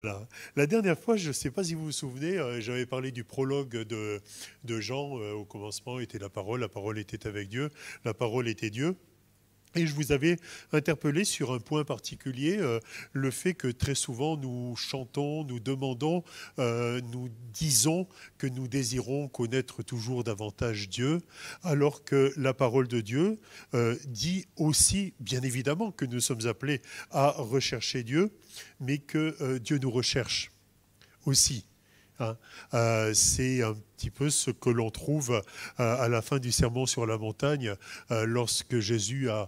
Voilà. La dernière fois, je ne sais pas si vous vous souvenez, j'avais parlé du prologue de Jean. Au commencement était la parole était avec Dieu, la parole était Dieu. Et je vous avais interpellé sur un point particulier, le fait que très souvent nous chantons, nous demandons, nous disons que nous désirons connaître toujours davantage Dieu, alors que la parole de Dieu dit aussi, bien évidemment, que nous sommes appelés à rechercher Dieu, mais que Dieu nous recherche aussi. Hein. C'est un petit peu ce que l'on trouve à la fin du sermon sur la montagne, lorsque Jésus a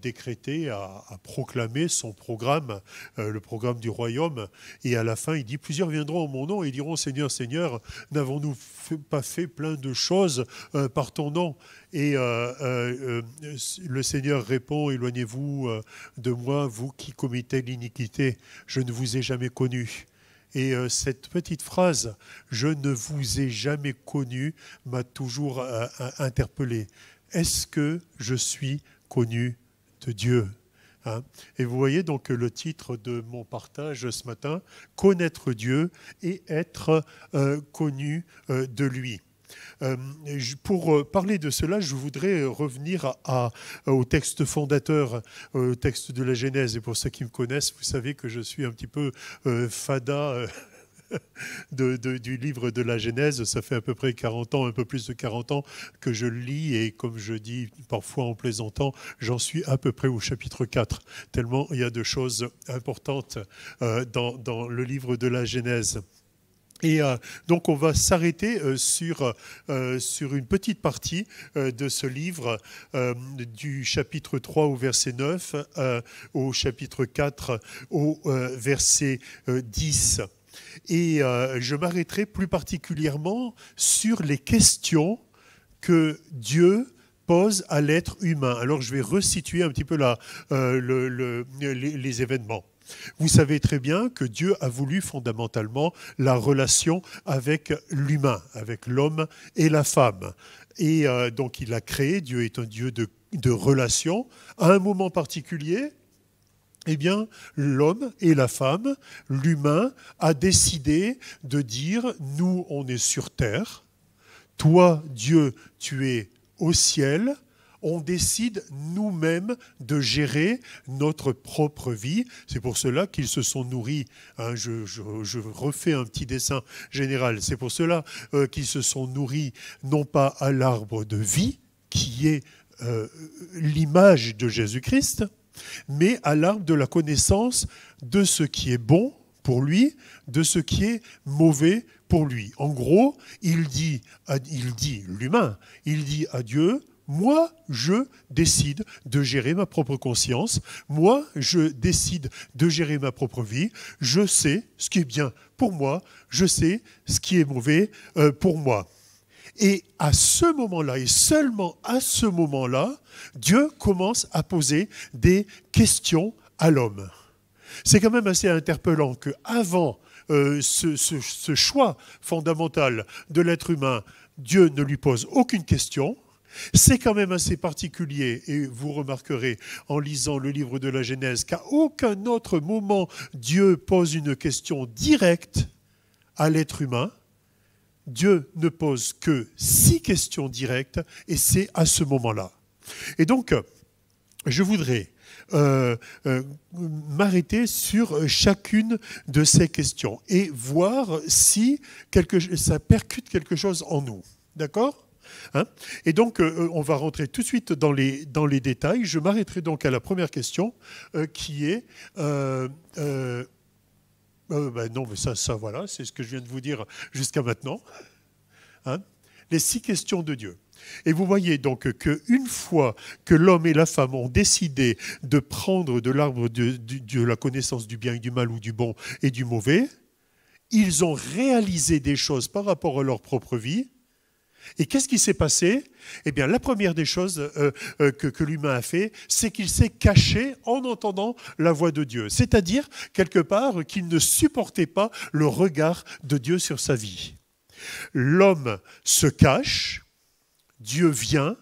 décrété, a proclamé son programme, le programme du royaume. Et à la fin, il dit, plusieurs viendront en mon nom et diront, Seigneur, Seigneur, n'avons-nous pas fait plein de choses par ton nom? Et le Seigneur répond, éloignez-vous de moi, vous qui commettez l'iniquité, je ne vous ai jamais connu. Et cette petite phrase, « Je ne vous ai jamais connu », m'a toujours interpellé. Est-ce que je suis connu de Dieu? Hein? Et vous voyez donc le titre de mon partage ce matin, « Connaître Dieu et être connu de lui ». Pour parler de cela, je voudrais revenir au texte fondateur, au texte de la Genèse. Et pour ceux qui me connaissent, vous savez que je suis un petit peu fada du livre de la Genèse. Ça fait à peu près 40 ans, un peu plus de 40 ans que je le lis. Et comme je dis parfois en plaisantant, j'en suis à peu près au chapitre 4, tellement il y a de choses importantes dans le livre de la Genèse. Et donc on va s'arrêter sur une petite partie de ce livre, du chapitre 3 au verset 9, au chapitre 4 au verset 10. Et je m'arrêterai plus particulièrement sur les questions que Dieu pose à l'être humain. Alors je vais resituer un petit peu les événements. Vous savez très bien que Dieu a voulu fondamentalement la relation avec l'humain, avec l'homme et la femme. Et donc il a créé, Dieu est un Dieu de relation. À un moment particulier, eh bien, l'homme et la femme, l'humain, a décidé de dire, nous, on est sur terre, toi, Dieu, tu es au ciel. On décide nous-mêmes de gérer notre propre vie. C'est pour cela qu'ils se sont nourris. Hein, je refais un petit dessin général. C'est pour cela qu'ils se sont nourris non pas à l'arbre de vie, qui est l'image de Jésus-Christ, mais à l'arbre de la connaissance de ce qui est bon pour lui, de ce qui est mauvais pour lui. En gros, il dit l'humain, il dit à Dieu, moi, je décide de gérer ma propre conscience, moi, je décide de gérer ma propre vie, je sais ce qui est bien pour moi, je sais ce qui est mauvais pour moi. Et à ce moment-là, et seulement à ce moment-là, Dieu commence à poser des questions à l'homme. C'est quand même assez interpellant qu'avant ce choix fondamental de l'être humain, Dieu ne lui pose aucune question. C'est quand même assez particulier, et vous remarquerez en lisant le livre de la Genèse qu'à aucun autre moment Dieu pose une question directe à l'être humain. Dieu ne pose que 6 questions directes, et c'est à ce moment-là. Et donc, je voudrais m'arrêter sur chacune de ces questions et voir si ça percute quelque chose en nous. D'accord ? Hein ? Et donc, on va rentrer tout de suite dans les détails. Je m'arrêterai donc à la première question, qui est... non, mais ça, voilà, c'est ce que je viens de vous dire jusqu'à maintenant. Hein ? Les 6 questions de Dieu. Et vous voyez donc qu'une fois que l'homme et la femme ont décidé de prendre de l'arbre de la connaissance du bien et du mal, ou du bon et du mauvais, ils ont réalisé des choses par rapport à leur propre vie. Et qu'est-ce qui s'est passé ? Eh bien, la première des choses que l'humain a fait, c'est qu'il s'est caché en entendant la voix de Dieu. C'est-à-dire, quelque part, qu'il ne supportait pas le regard de Dieu sur sa vie. L'homme se cache, Dieu vient,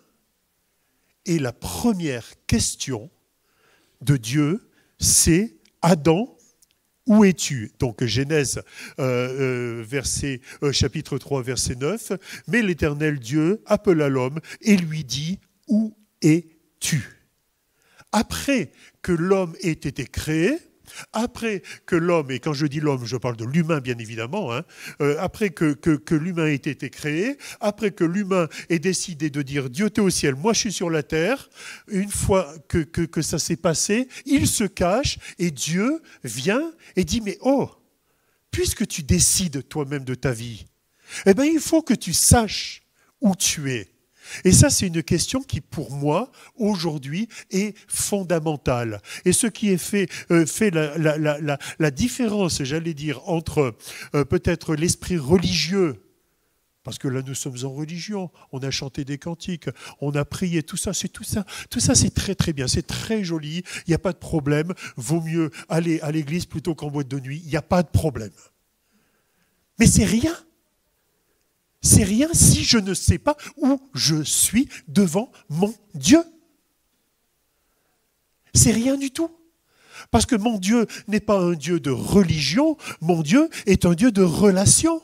et la première question de Dieu, c'est « Adam, où es-tu? Donc Genèse chapitre 3, verset 9. Mais l'Éternel Dieu appela l'homme et lui dit, où es-tu? Après que l'homme ait été créé, après que l'homme, et quand je dis l'homme, je parle de l'humain bien évidemment, hein, après que l'humain ait été créé, après que l'humain ait décidé de dire Dieu t'es au ciel, moi je suis sur la terre, une fois que ça s'est passé, il se cache et Dieu vient et dit mais oh, puisque tu décides toi-même de ta vie, eh bien il faut que tu saches où tu es. Et ça, c'est une question qui, pour moi, aujourd'hui, est fondamentale. Et ce qui est fait la différence, j'allais dire, entre peut-être l'esprit religieux, parce que là, nous sommes en religion, on a chanté des cantiques, on a prié, tout ça, c'est très très bien, c'est très joli, il n'y a pas de problème, vaut mieux aller à l'église plutôt qu'en boîte de nuit, il n'y a pas de problème. Mais c'est rien. C'est rien si je ne sais pas où je suis devant mon Dieu. C'est rien du tout. Parce que mon Dieu n'est pas un Dieu de religion, mon Dieu est un Dieu de relation.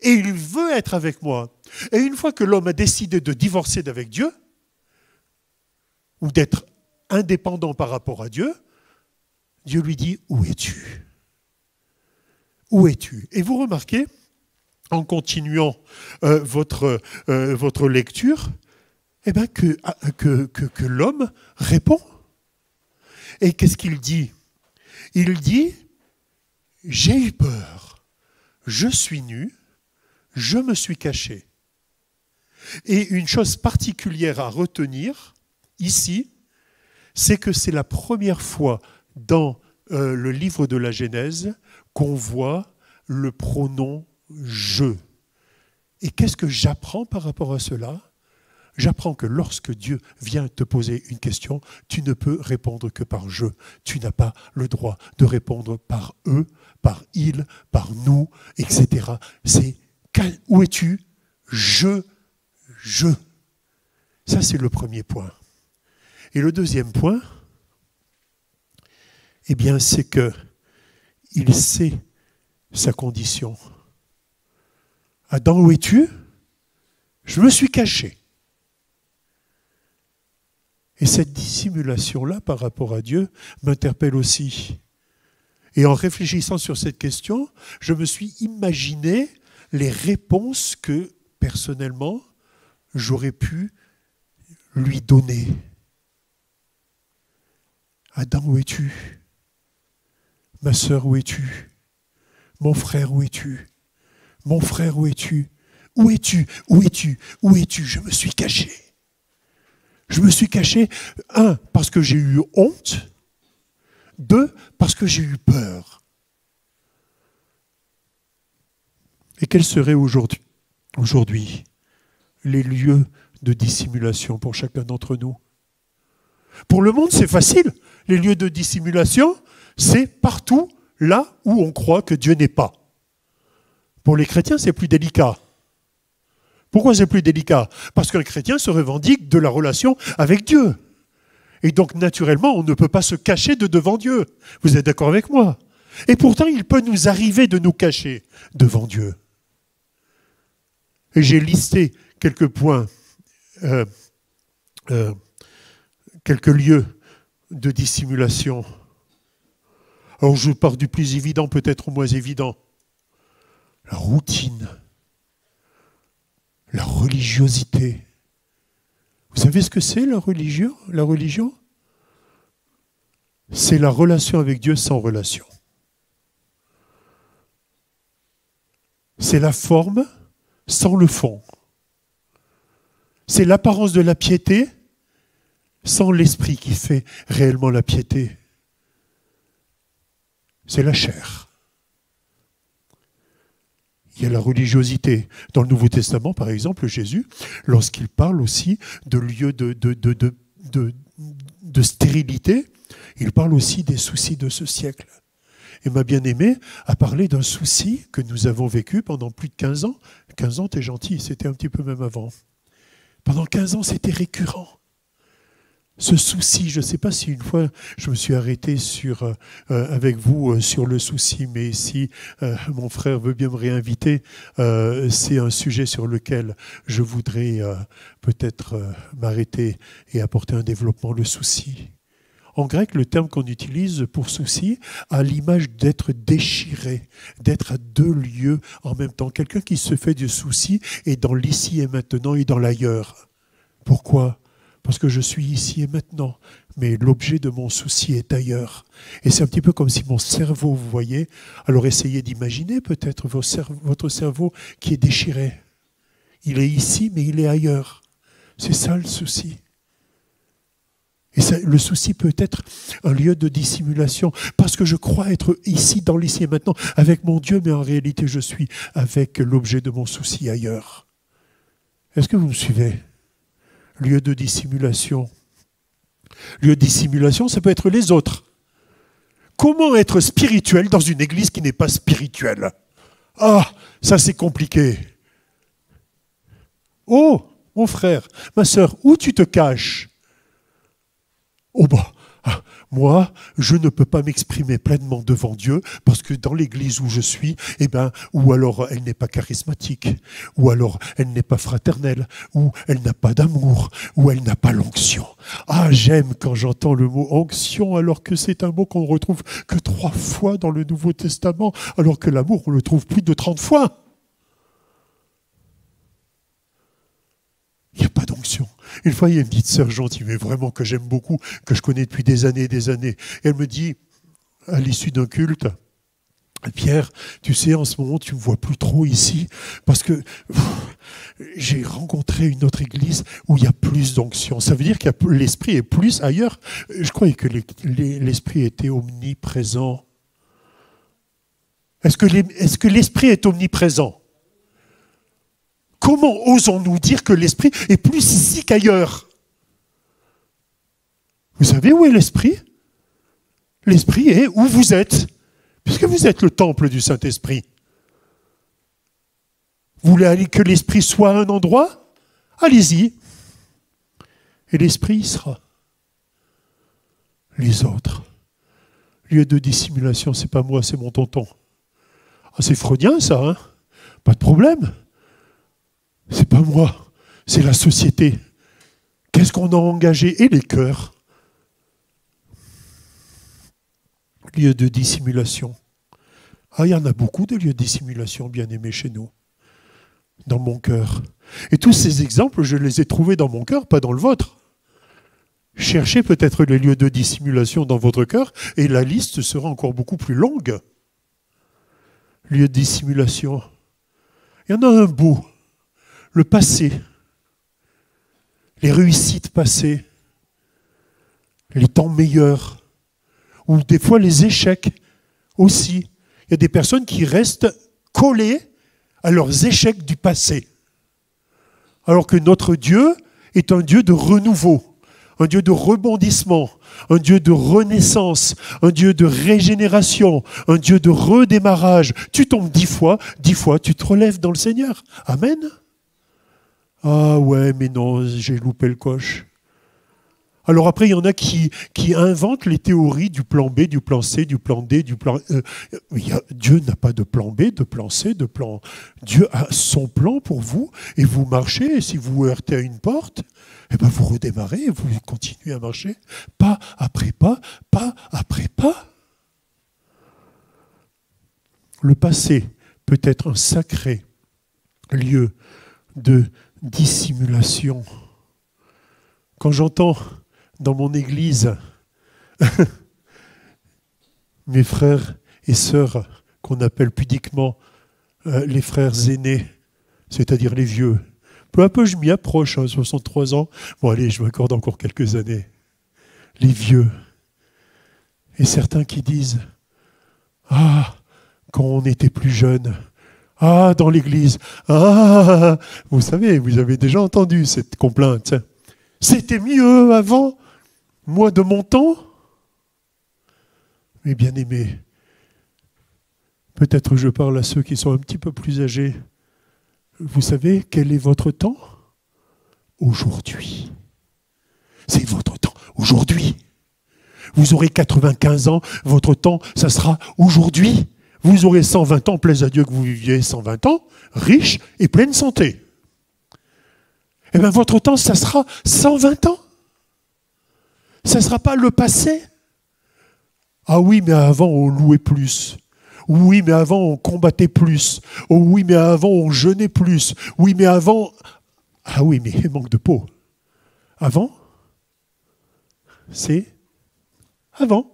Et il veut être avec moi. Et une fois que l'homme a décidé de divorcer d'avec Dieu, ou d'être indépendant par rapport à Dieu, Dieu lui dit, où es-tu? Où es-tu? Et vous remarquez, en continuant votre lecture, eh ben que l'homme répond. Et qu'est-ce qu'il dit? Il dit, j'ai eu peur, je suis nu, je me suis caché. Et une chose particulière à retenir ici, c'est que c'est la première fois dans le livre de la Genèse qu'on voit le pronom je. Et qu'est-ce que j'apprends par rapport à cela? J'apprends que lorsque Dieu vient te poser une question, tu ne peux répondre que par je. Tu n'as pas le droit de répondre par eux, par ils, par nous, etc. C'est où es-tu? Je. Ça, c'est le premier point. Et le deuxième point, eh bien, c'est qu'il sait sa condition. Adam, où es-tu? Je me suis caché. Et cette dissimulation-là par rapport à Dieu m'interpelle aussi. Et en réfléchissant sur cette question, je me suis imaginé les réponses que, personnellement, j'aurais pu lui donner. Adam, où es-tu? Ma sœur, où es-tu? Mon frère, où es-tu? Mon frère, où es-tu? Où es-tu? Où es-tu? Où es-tu? Je me suis caché. Je me suis caché, 1, parce que j'ai eu honte, 2, parce que j'ai eu peur. Et quels seraient aujourd'hui les lieux de dissimulation pour chacun d'entre nous? Pour le monde, c'est facile. Les lieux de dissimulation, c'est partout là où on croit que Dieu n'est pas. Pour les chrétiens, c'est plus délicat. Pourquoi c'est plus délicat? Parce qu'un chrétien se revendique de la relation avec Dieu. Et donc, naturellement, on ne peut pas se cacher de devant Dieu. Vous êtes d'accord avec moi? Et pourtant, il peut nous arriver de nous cacher devant Dieu. Et j'ai listé quelques points, quelques lieux de dissimulation. Alors, je pars du plus évident, peut-être au moins évident. La routine, la religiosité. Vous savez ce que c'est la religion? La religion, c'est la relation avec Dieu sans relation. C'est la forme sans le fond. C'est l'apparence de la piété sans l'esprit qui fait réellement la piété. C'est la chair. Il y a la religiosité. Dans le Nouveau Testament, par exemple, Jésus, lorsqu'il parle aussi de lieux de stérilité, il parle aussi des soucis de ce siècle. Et ma bien-aimée a parlé d'un souci que nous avons vécu pendant plus de 15 ans. 15 ans, t'es gentil, c'était un petit peu même avant. Pendant 15 ans, c'était récurrent. Ce souci, je ne sais pas si une fois je me suis arrêté avec vous sur le souci, mais si mon frère veut bien me réinviter, c'est un sujet sur lequel je voudrais peut-être m'arrêter et apporter un développement, le souci. En grec, le terme qu'on utilise pour souci a l'image d'être déchiré, d'être à deux lieux en même temps. Quelqu'un qui se fait du souci est dans l'ici et maintenant et dans l'ailleurs. Pourquoi ? Parce que je suis ici et maintenant, mais l'objet de mon souci est ailleurs. Et c'est un petit peu comme si mon cerveau, vous voyez, alors essayez d'imaginer peut-être votre cerveau qui est déchiré. Il est ici, mais il est ailleurs. C'est ça le souci. Et ça, le souci peut être un lieu de dissimulation, parce que je crois être ici, dans l'ici et maintenant, avec mon Dieu, mais en réalité je suis avec l'objet de mon souci ailleurs. Est-ce que vous me suivez ? Lieu de dissimulation. Lieu de dissimulation, ça peut être les autres. Comment être spirituel dans une église qui n'est pas spirituelle ? Ah, ça c'est compliqué. Oh, mon frère, ma sœur, où tu te caches ? Oh bah, moi, je ne peux pas m'exprimer pleinement devant Dieu parce que dans l'église où je suis, ou alors elle n'est pas charismatique, ou alors elle n'est pas fraternelle, ou elle n'a pas d'amour, ou elle n'a pas l'onction. Ah, j'aime quand j'entends le mot onction alors que c'est un mot qu'on ne retrouve que 3 fois dans le Nouveau Testament, alors que l'amour, on le trouve plus de 30 fois. Il n'y a pas d'onction. Une fois, il y a une petite sœur gentille, mais vraiment que j'aime beaucoup, que je connais depuis des années et des années. Et elle me dit, à l'issue d'un culte, Pierre, tu sais, en ce moment, tu ne me vois plus trop ici, parce que j'ai rencontré une autre église où il y a plus d'onction. Ça veut dire que l'esprit est plus ailleurs. Je croyais que l'esprit était omniprésent. Est-ce que l'esprit est omniprésent ? Comment osons-nous dire que l'esprit est plus ici qu'ailleurs ? Vous savez où est l'esprit ? L'esprit est où vous êtes, puisque vous êtes le temple du Saint-Esprit. Vous voulez que l'esprit soit à un endroit ? Allez-y. Et l'esprit y sera. Les autres. Lieu de dissimulation, c'est pas moi, c'est mon tonton. Ah, c'est freudien ça, hein ? Pas de problème. C'est pas moi, c'est la société. Qu'est-ce qu'on a engagé ? Et les cœurs. Lieu de dissimulation. Ah, il y en a beaucoup de lieux de dissimulation, bien aimés chez nous, dans mon cœur. Et tous ces exemples, je les ai trouvés dans mon cœur, pas dans le vôtre. Cherchez peut-être les lieux de dissimulation dans votre cœur, et la liste sera encore beaucoup plus longue. Lieu de dissimulation. Il y en a un beau. Le passé, les réussites passées, les temps meilleurs, ou des fois les échecs aussi. Il y a des personnes qui restent collées à leurs échecs du passé. Alors que notre Dieu est un Dieu de renouveau, un Dieu de rebondissement, un Dieu de renaissance, un Dieu de régénération, un Dieu de redémarrage. Tu tombes 10 fois, tu te relèves dans le Seigneur. Amen. Ah ouais, mais non, j'ai loupé le coche. Alors après, il y en a qui inventent les théories du plan B, du plan C, du plan D, du plan... Dieu n'a pas de plan B, de plan C, de plan... Dieu a son plan pour vous, et vous marchez, et si vous heurtez à une porte, vous redémarrez, et vous continuez à marcher, pas après pas, pas après pas. Le passé peut être un sacré lieu de dissimulation. Quand j'entends dans mon église mes frères et sœurs qu'on appelle pudiquement les frères aînés, c'est-à-dire les vieux, peu à peu je m'y approche, 63 ans, bon allez, je m'accorde encore quelques années, les vieux, et certains qui disent « Ah, quand on était plus jeune », ah, dans l'église. Ah, vous savez, vous avez déjà entendu cette complainte. C'était mieux avant, moi de mon temps. Mais bien aimés, peut-être je parle à ceux qui sont un petit peu plus âgés. Vous savez quel est votre temps ? Aujourd'hui. C'est votre temps. aujourd'hui. Vous aurez 95 ans, votre temps, ça sera aujourd'hui. Vous aurez 120 ans, plaise à Dieu que vous viviez 120 ans, riche et pleine santé. Eh bien, votre temps, ça sera 120 ans. Ça ne sera pas le passé. Ah oui, mais avant, on louait plus. Oui, mais avant, on combattait plus. Oh oui, mais avant, on jeûnait plus. Oui, mais avant... Ah oui, mais il manque de peau. Avant, c'est avant.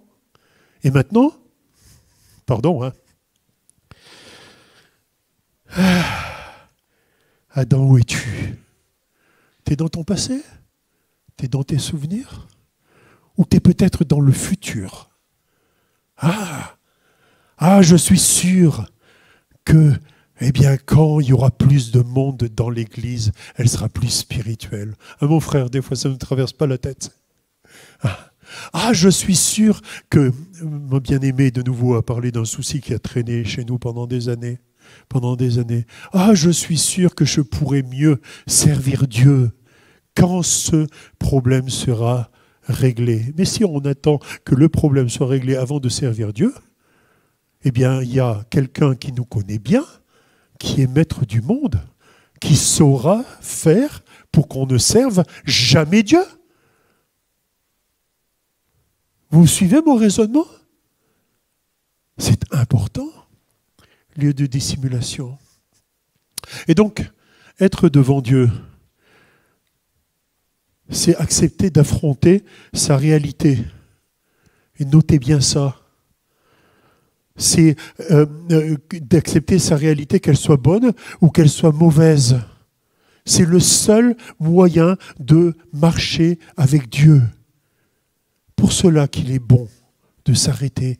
Et maintenant, pardon, hein. Adam, où es-tu? T'es dans ton passé? T'es dans tes souvenirs? Ou t'es peut-être dans le futur? Je suis sûr que, quand il y aura plus de monde dans l'Église, elle sera plus spirituelle. Mon frère, des fois, ça ne me traverse pas la tête. Je suis sûr que, mon bien-aimé, de nouveau, a parlé d'un souci qui a traîné chez nous pendant des années. Je suis sûr que je pourrai mieux servir Dieu quand ce problème sera réglé. Mais si on attend que le problème soit réglé avant de servir Dieu, il y a quelqu'un qui nous connaît bien, qui est maître du monde, qui saura faire pour qu'on ne serve jamais Dieu. Vous suivez mon raisonnement? C'est important, lieu de dissimulation. Et donc, être devant Dieu, c'est accepter d'affronter sa réalité. Et notez bien ça. C'est d'accepter sa réalité, qu'elle soit bonne ou qu'elle soit mauvaise. C'est le seul moyen de marcher avec Dieu. Pour cela qu'il est bon de s'arrêter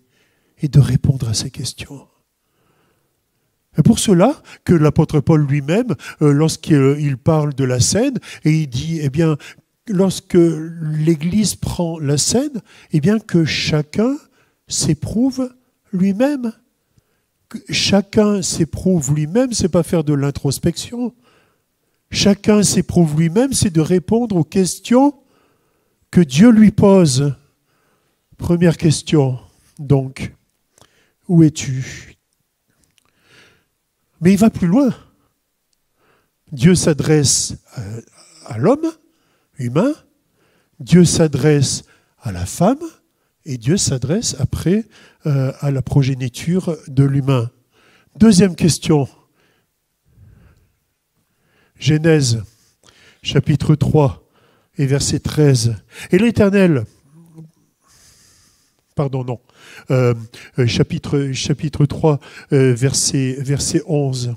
et de répondre à ces questions. Et pour cela que l'apôtre Paul lui-même, lorsqu'il parle de la scène, et il dit, lorsque l'Église prend la scène, que chacun s'éprouve lui-même. Chacun s'éprouve lui-même, c'est pas faire de l'introspection. Chacun s'éprouve lui-même, c'est de répondre aux questions que Dieu lui pose. Première question, donc, où es-tu? Mais il va plus loin. Dieu s'adresse à l'homme humain, Dieu s'adresse à la femme, et Dieu s'adresse après à la progéniture de l'humain. Deuxième question. Genèse, chapitre 3 et verset 13. Et l'Éternel... chapitre 3, verset 11.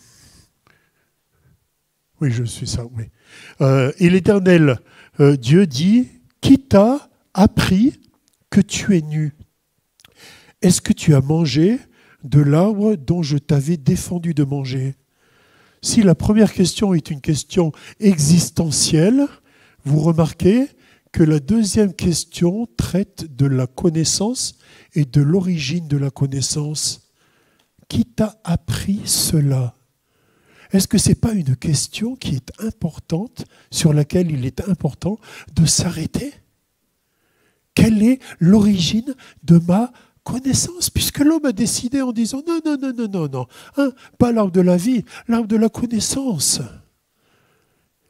Oui, je suis ça, oui. Et l'Éternel, Dieu dit, qui t'a appris que tu es nu? Est-ce que tu as mangé de l'arbre dont je t'avais défendu de manger? Si la première question est une question existentielle, vous remarquez que la deuxième question traite de la connaissance et de l'origine de la connaissance. Qui t'a appris cela? Est-ce que ce n'est pas une question qui est importante, sur laquelle il est important de s'arrêter? Quelle est l'origine de ma connaissance? Puisque l'homme a décidé en disant non, pas l'arbre de la vie, l'arbre de la connaissance.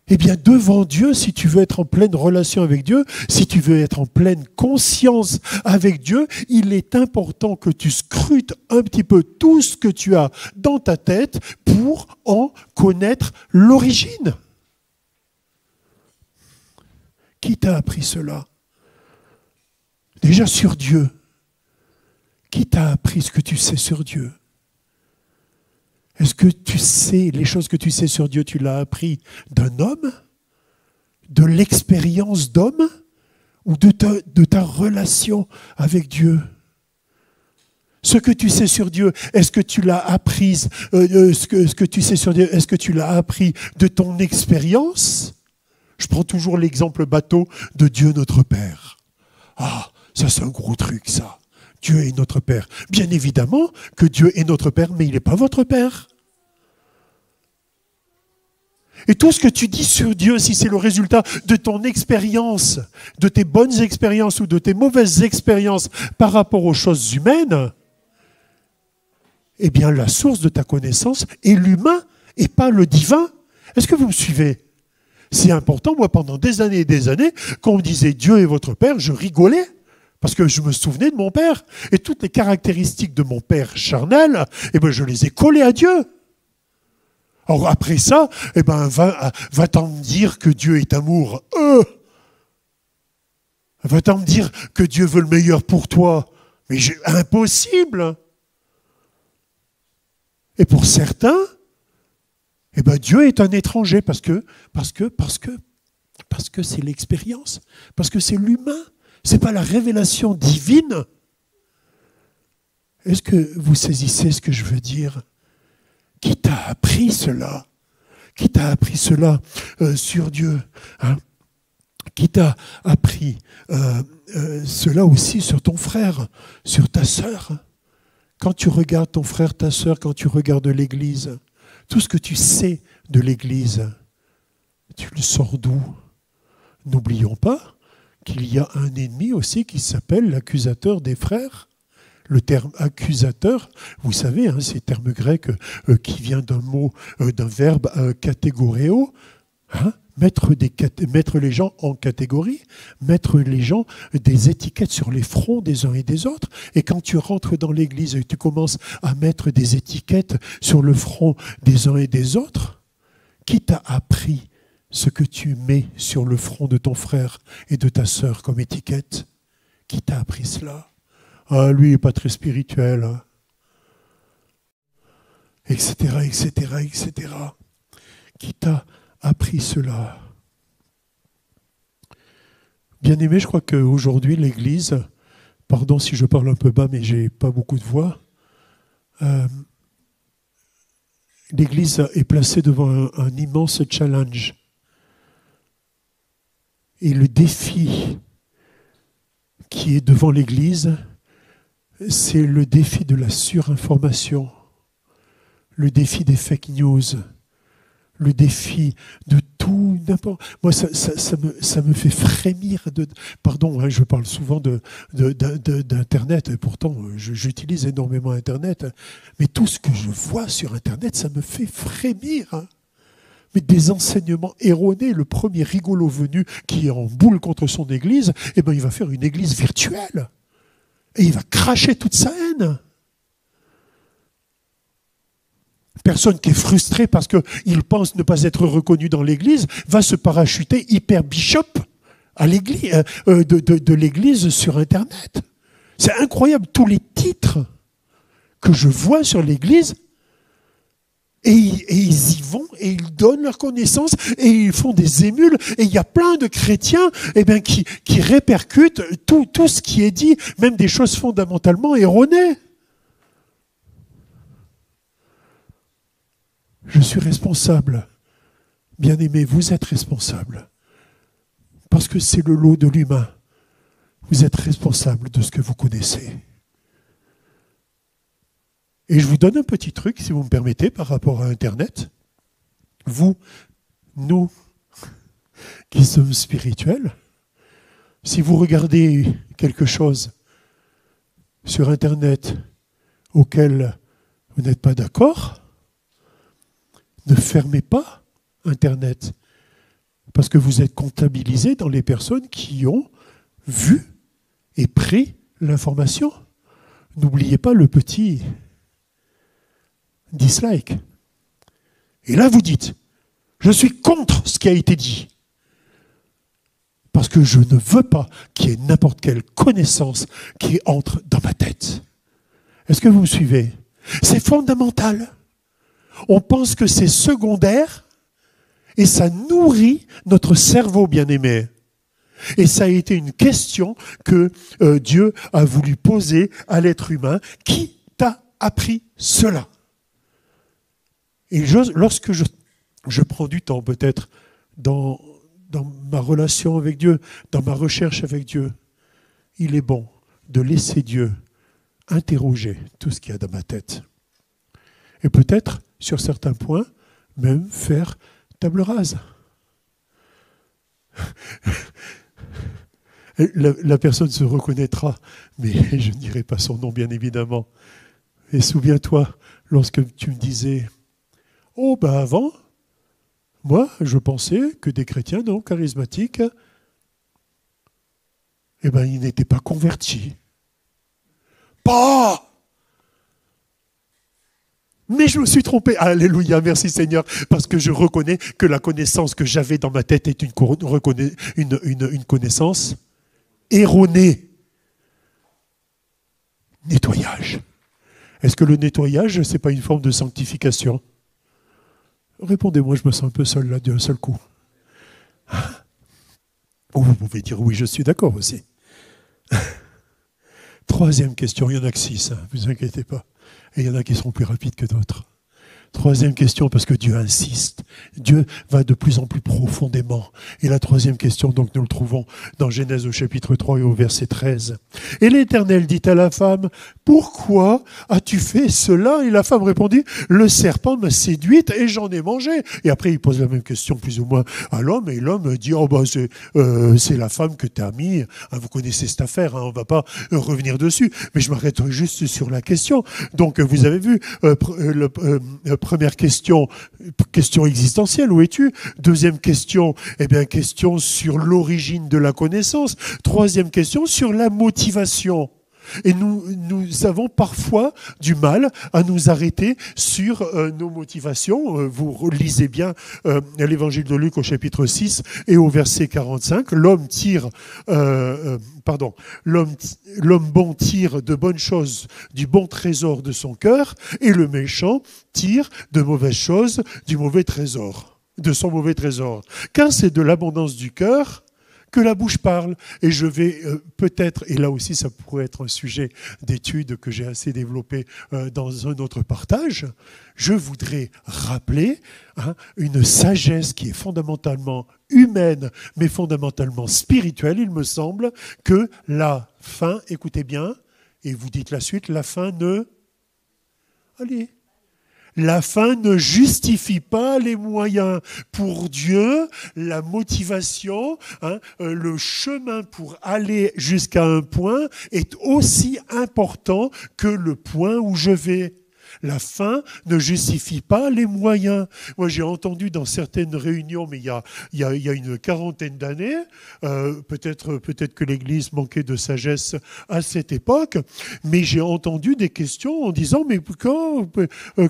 Devant Dieu, si tu veux être en pleine relation avec Dieu, si tu veux être en pleine conscience avec Dieu, il est important que tu scrutes un petit peu tout ce que tu as dans ta tête pour en connaître l'origine. Qui t'a appris cela? Déjà sur Dieu. Qui t'a appris ce que tu sais sur Dieu? Est-ce que tu sais, les choses que tu sais sur Dieu, tu l'as appris d'un homme, de l'expérience d'homme, ou de ta relation avec Dieu? Ce que tu sais sur Dieu, est-ce que tu l'as appris, ce que tu sais sur Dieu, est-ce que tu l'as appris de ton expérience? Je prends toujours l'exemple bateau de Dieu notre Père. Ça c'est un gros truc ça. Dieu est notre Père. Bien évidemment que Dieu est notre Père, mais il n'est pas votre Père. Et tout ce que tu dis sur Dieu, si c'est le résultat de ton expérience, de tes bonnes expériences ou de tes mauvaises expériences par rapport aux choses humaines, eh bien la source de ta connaissance est l'humain et pas le divin. Est-ce que vous me suivez? C'est important, moi pendant des années et des années, quand on me disait Dieu est votre Père, je rigolais. Parce que je me souvenais de mon père. Et toutes les caractéristiques de mon père charnel, eh ben, je les ai collées à Dieu. Alors après ça, eh ben, va-t'en me dire que Dieu est amour. Va-t'en me dire que Dieu veut le meilleur pour toi. Mais impossible. Et pour certains, eh ben, Dieu est un étranger parce que c'est l'expérience, parce que c'est l'humain. Ce n'est pas la révélation divine. Est-ce que vous saisissez ce que je veux dire? Qui t'a appris cela? Qui t'a appris cela sur Dieu, hein? Qui t'a appris cela aussi sur ton frère, sur ta sœur? Quand tu regardes ton frère, ta sœur, quand tu regardes l'Église, tout ce que tu sais de l'Église, tu le sors d'où? N'oublions pas qu'il y a un ennemi aussi qui s'appelle l'accusateur des frères. Le terme accusateur, vous savez, hein, c'est le terme grec qui vient d'un mot, d'un verbe catégoréo, hein, mettre les gens en catégorie, mettre les gens des étiquettes sur les fronts des uns et des autres. Et quand tu rentres dans l'église et tu commences à mettre des étiquettes sur le front des uns et des autres, qui t'a appris ce que tu mets sur le front de ton frère et de ta sœur comme étiquette? Qui t'a appris cela? Ah, lui, il n'est pas très spirituel. Hein. Etc., etc., etc. Qui t'a appris cela? Bien-aimé, je crois qu'aujourd'hui, l'Église, pardon si je parle un peu bas, mais je n'ai pas beaucoup de voix, l'Église est placée devant un immense challenge. Et le défi qui est devant l'Église, c'est le défi de la surinformation, le défi des fake news, le défi de tout, n'importe... Moi, ça me fait frémir de... Pardon, hein, je parle souvent d'Internet, et pourtant, j'utilise énormément Internet, mais tout ce que je vois sur Internet, ça me fait frémir. Hein. Mais des enseignements erronés. Le premier rigolo venu qui est en boule contre son église, eh ben, il va faire une église virtuelle. Et il va cracher toute sa haine. Personne qui est frustrée parce qu'il pense ne pas être reconnu dans l'église va se parachuter hyper bishop à l'église, de l'église sur Internet. C'est incroyable, tous les titres que je vois sur l'église. Et ils y vont, et ils donnent leur connaissance, et ils font des émules. Et il y a plein de chrétiens qui répercutent tout ce qui est dit, même des choses fondamentalement erronées. Je suis responsable. Bien-aimé, vous êtes responsable. Parce que c'est le lot de l'humain. Vous êtes responsable de ce que vous connaissez. Et je vous donne un petit truc, si vous me permettez, par rapport à Internet. Vous, nous, qui sommes spirituels, si vous regardez quelque chose sur Internet auquel vous n'êtes pas d'accord, ne fermez pas Internet, parce que vous êtes comptabilisé dans les personnes qui ont vu et pris l'information. N'oubliez pas le petit dislike. Et là, vous dites, je suis contre ce qui a été dit. Parce que je ne veux pas qu'il y ait n'importe quelle connaissance qui entre dans ma tête. Est-ce que vous me suivez? C'est fondamental. On pense que c'est secondaire et ça nourrit notre cerveau, bien-aimé. Et ça a été une question que Dieu a voulu poser à l'être humain. Qui t'a appris cela? Et lorsque je prends du temps, peut-être, dans ma relation avec Dieu, dans ma recherche avec Dieu, il est bon de laisser Dieu interroger tout ce qu'il y a dans ma tête. Et peut-être, sur certains points, même faire Table rase. La personne se reconnaîtra, mais je ne dirai pas son nom, bien évidemment. Et souviens-toi, lorsque tu me disais, oh, ben avant, moi, je pensais que des chrétiens non charismatiques, eh ben, ils n'étaient pas convertis. Pas! Mais je me suis trompé. Alléluia, merci Seigneur, parce que je reconnais que la connaissance que j'avais dans ma tête est une connaissance erronée. Nettoyage. Est-ce que le nettoyage, ce n'est pas une forme de sanctification? Répondez-moi, je me sens un peu seul là d'un seul coup. Ou vous pouvez dire oui, je suis d'accord aussi. Troisième question, il y en a que 6, ne vous inquiétez pas. Et il y en a qui seront plus rapides que d'autres. Troisième question, parce que Dieu insiste. Dieu va de plus en plus profondément. Et la troisième question, donc nous le trouvons dans Genèse au chapitre 3 et au verset 13. Et l'Éternel dit à la femme, pourquoi as-tu fait cela? Et la femme répondit, le serpent m'a séduite et j'en ai mangé. Et après, il pose la même question plus ou moins à l'homme. Et l'homme dit, oh ben c'est la femme que tu as mis. Hein, vous connaissez cette affaire, hein, on ne va pas revenir dessus. Mais je m'arrête juste sur la question. Donc, vous avez vu, première question, question existentielle, où es-tu? Deuxième question, eh bien, question sur l'origine de la connaissance. Troisième question, sur la motivation. Et nous avons parfois du mal à nous arrêter sur nos motivations. Vous lisez bien l'évangile de Luc au chapitre 6 et au verset 45. L'homme bon tire de bonnes choses du bon trésor de son cœur et le méchant tire de mauvaises choses du mauvais trésor, de son mauvais trésor. Car c'est de l'abondance du cœur que la bouche parle. Et je vais peut-être, et là aussi ça pourrait être un sujet d'étude que j'ai assez développé dans un autre partage, je voudrais rappeler une sagesse qui est fondamentalement humaine, mais fondamentalement spirituelle. Il me semble que la fin, écoutez bien, et vous dites la suite, la fin ne... Allez. La fin ne justifie pas les moyens. Pour Dieu, la motivation, le chemin pour aller jusqu'à un point est aussi important que le point où je vais. La fin ne justifie pas les moyens. Moi, j'ai entendu dans certaines réunions, mais il y a une quarantaine d'années, peut-être que l'Église manquait de sagesse à cette époque, mais j'ai entendu des questions en disant, mais quand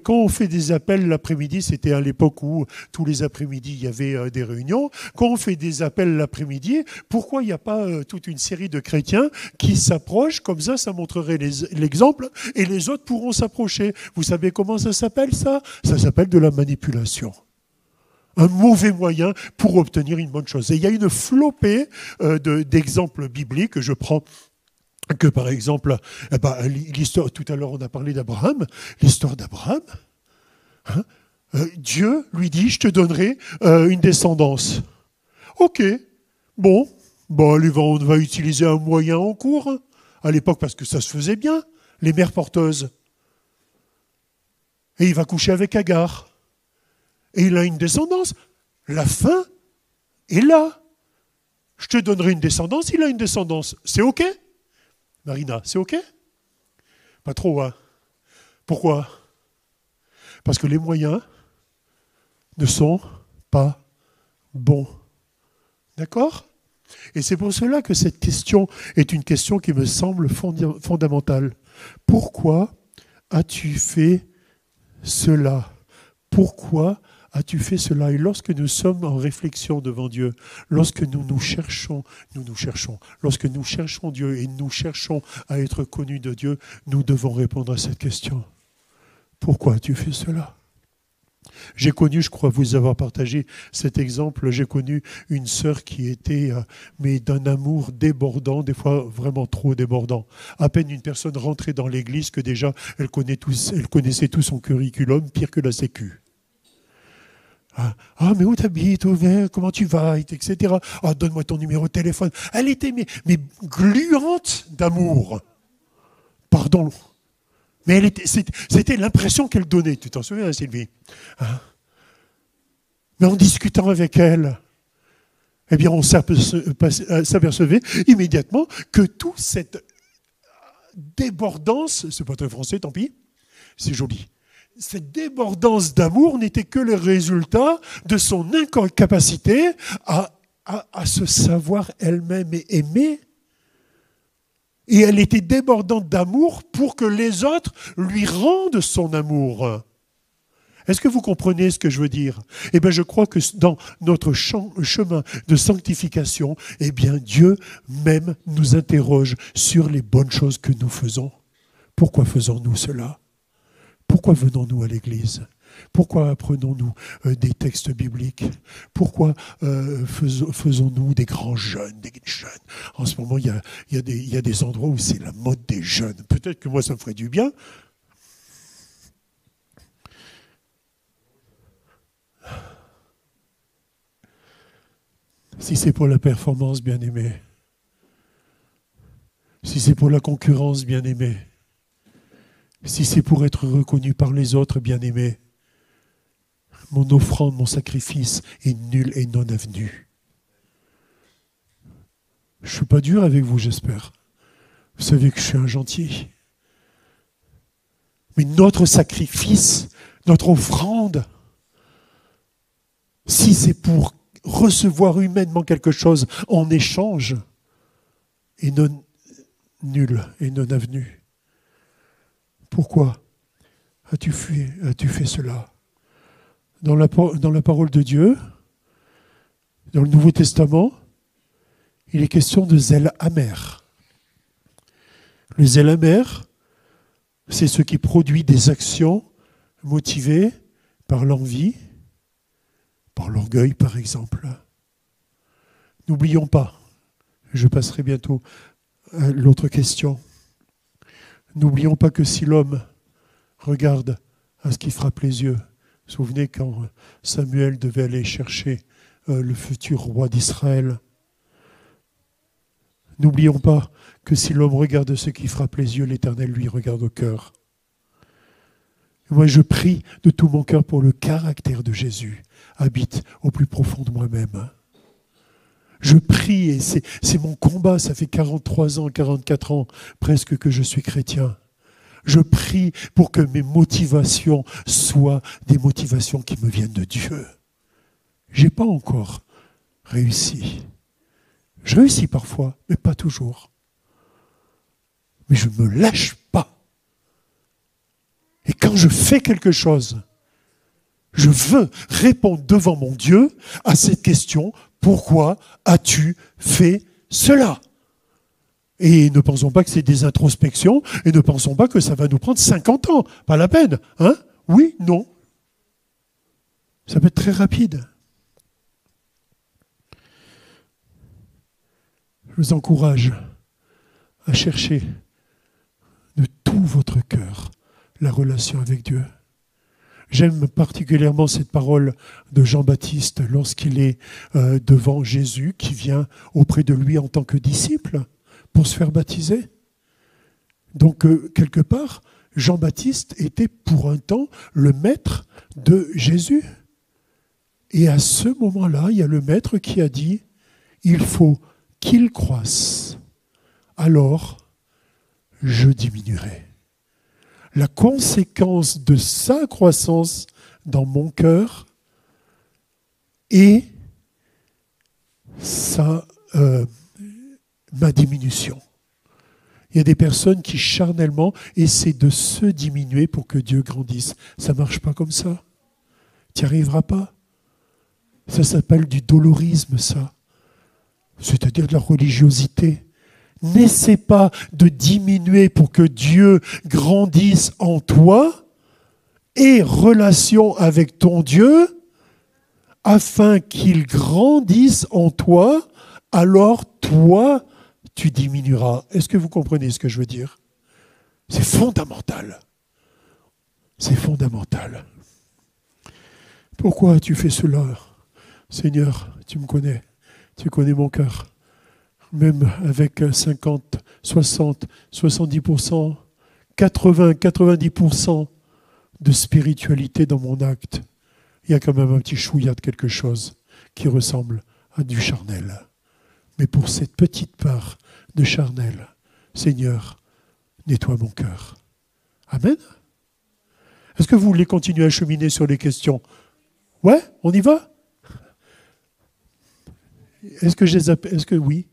on fait des appels l'après-midi, c'était à l'époque où tous les après-midi, il y avait des réunions, quand on fait des appels l'après-midi, pourquoi il n'y a pas toute une série de chrétiens qui s'approchent, comme ça montrerait l'exemple, et les autres pourront s'approcher. Vous savez comment ça s'appelle, ça? Ça s'appelle de la manipulation. Un mauvais moyen pour obtenir une bonne chose. Et il y a une flopée d'exemples bibliques. Je prends que, par exemple, l'histoire, tout à l'heure on a parlé d'Abraham, l'histoire d'Abraham. Dieu lui dit, je te donnerai une descendance. Ok, bon, on va utiliser un moyen en cours, à l'époque, parce que ça se faisait bien, les mères porteuses. Et il va coucher avec Agar. Et il a une descendance. La fin est là. Je te donnerai une descendance, il a une descendance. C'est OK? Marina, c'est OK? Pas trop, hein? Pourquoi? Parce que les moyens ne sont pas bons. D'accord? Et c'est pour cela que cette question est une question qui me semble fondamentale. Pourquoi as-tu fait cela? Pourquoi as-tu fait cela? Et lorsque nous sommes en réflexion devant Dieu, lorsque nous cherchons, lorsque nous cherchons Dieu et nous cherchons à être connus de Dieu, nous devons répondre à cette question. Pourquoi as-tu fait cela? J'ai connu, je crois vous avoir partagé cet exemple, j'ai connu une sœur qui était mais d'un amour débordant, des fois vraiment trop débordant. À peine une personne rentrait dans l'église que déjà elle connaissait tout son curriculum, pire que la sécu. Ah, mais où t'habites, comment tu vas, etc. Ah, donne-moi ton numéro de téléphone. Elle était mais gluante d'amour. Pardon. Mais c'était l'impression qu'elle donnait. Tu t'en souviens, Sylvie? Mais en discutant avec elle, eh bien, on s'apercevait immédiatement que toute cette débordance, c'est pas très français, tant pis, c'est joli, cette débordance d'amour n'était que le résultat de son incapacité à se savoir elle-même et aimer. Et elle était débordante d'amour pour que les autres lui rendent son amour. Est-ce que vous comprenez ce que je veux dire? Eh bien, je crois que dans notre chemin de sanctification, eh bien, Dieu même nous interroge sur les bonnes choses que nous faisons. Pourquoi faisons-nous cela? Pourquoi venons-nous à l'église? Pourquoi apprenons-nous des textes bibliques? Pourquoi faisons-nous des grands jeûnes, des jeûnes? En ce moment, il y a des endroits où c'est la mode des jeûnes. Peut-être que moi, ça me ferait du bien. Si c'est pour la performance, bien-aimé. Si c'est pour la concurrence, bien-aimé. Si c'est pour être reconnu par les autres, bien-aimé. Mon offrande, mon sacrifice est nul et non avenu. Je ne suis pas dur avec vous, j'espère. Vous savez que je suis un gentil. Mais notre sacrifice, notre offrande, si c'est pour recevoir humainement quelque chose en échange, est non nul et non avenu. Pourquoi as-tu fait cela? Dans la parole de Dieu, dans le Nouveau Testament, il est question de zèle amer. Le zèle amer, c'est ce qui produit des actions motivées par l'envie, par l'orgueil par exemple. N'oublions pas, je passerai bientôt à l'autre question, n'oublions pas que si l'homme regarde à ce qui frappe les yeux, vous vous souvenez quand Samuel devait aller chercher le futur roi d'Israël. N'oublions pas que si l'homme regarde ce qui frappe les yeux, l'Éternel lui regarde au cœur. Moi, je prie de tout mon cœur pour le caractère de Jésus habite au plus profond de moi-même. Je prie, et c'est mon combat, ça fait 43 ans, 44 ans presque que je suis chrétien. Je prie pour que mes motivations soient des motivations qui me viennent de Dieu. Je n'ai pas encore réussi. Je réussis parfois, mais pas toujours. Mais je ne me lâche pas. Et quand je fais quelque chose, je veux répondre devant mon Dieu à cette question, pourquoi as-tu fait cela? Et ne pensons pas que c'est des introspections, et ne pensons pas que ça va nous prendre 50 ans. Pas la peine. Hein? Oui, non. Ça peut être très rapide. Je vous encourage à chercher de tout votre cœur la relation avec Dieu. J'aime particulièrement cette parole de Jean-Baptiste lorsqu'il est devant Jésus qui vient auprès de lui en tant que disciple pour se faire baptiser. Donc, quelque part, Jean-Baptiste était pour un temps le maître de Jésus. Et à ce moment-là, il y a le maître qui a dit « Il faut qu'il croisse, alors je diminuerai. » La conséquence de sa croissance dans mon cœur est ma diminution. Il y a des personnes qui charnellement essaient de se diminuer pour que Dieu grandisse. Ça ne marche pas comme ça. Tu n'y arriveras pas. Ça s'appelle du dolorisme, ça. C'est-à-dire de la religiosité. N'essaie pas de diminuer pour que Dieu grandisse en toi et relation avec ton Dieu afin qu'il grandisse en toi, alors toi, tu diminueras. Est-ce que vous comprenez ce que je veux dire? C'est fondamental. C'est fondamental. Pourquoi as-tu fait cela? Seigneur, tu me connais. Tu connais mon cœur. Même avec 50, 60, 70%, 80, 90% de spiritualité dans mon acte, il y a quand même un petit chouïa de quelque chose qui ressemble à du charnel. Mais pour cette petite part de charnel, Seigneur, nettoie mon cœur. Amen. Est-ce que vous voulez continuer à cheminer sur les questions? Ouais, on y va? Est-ce que oui?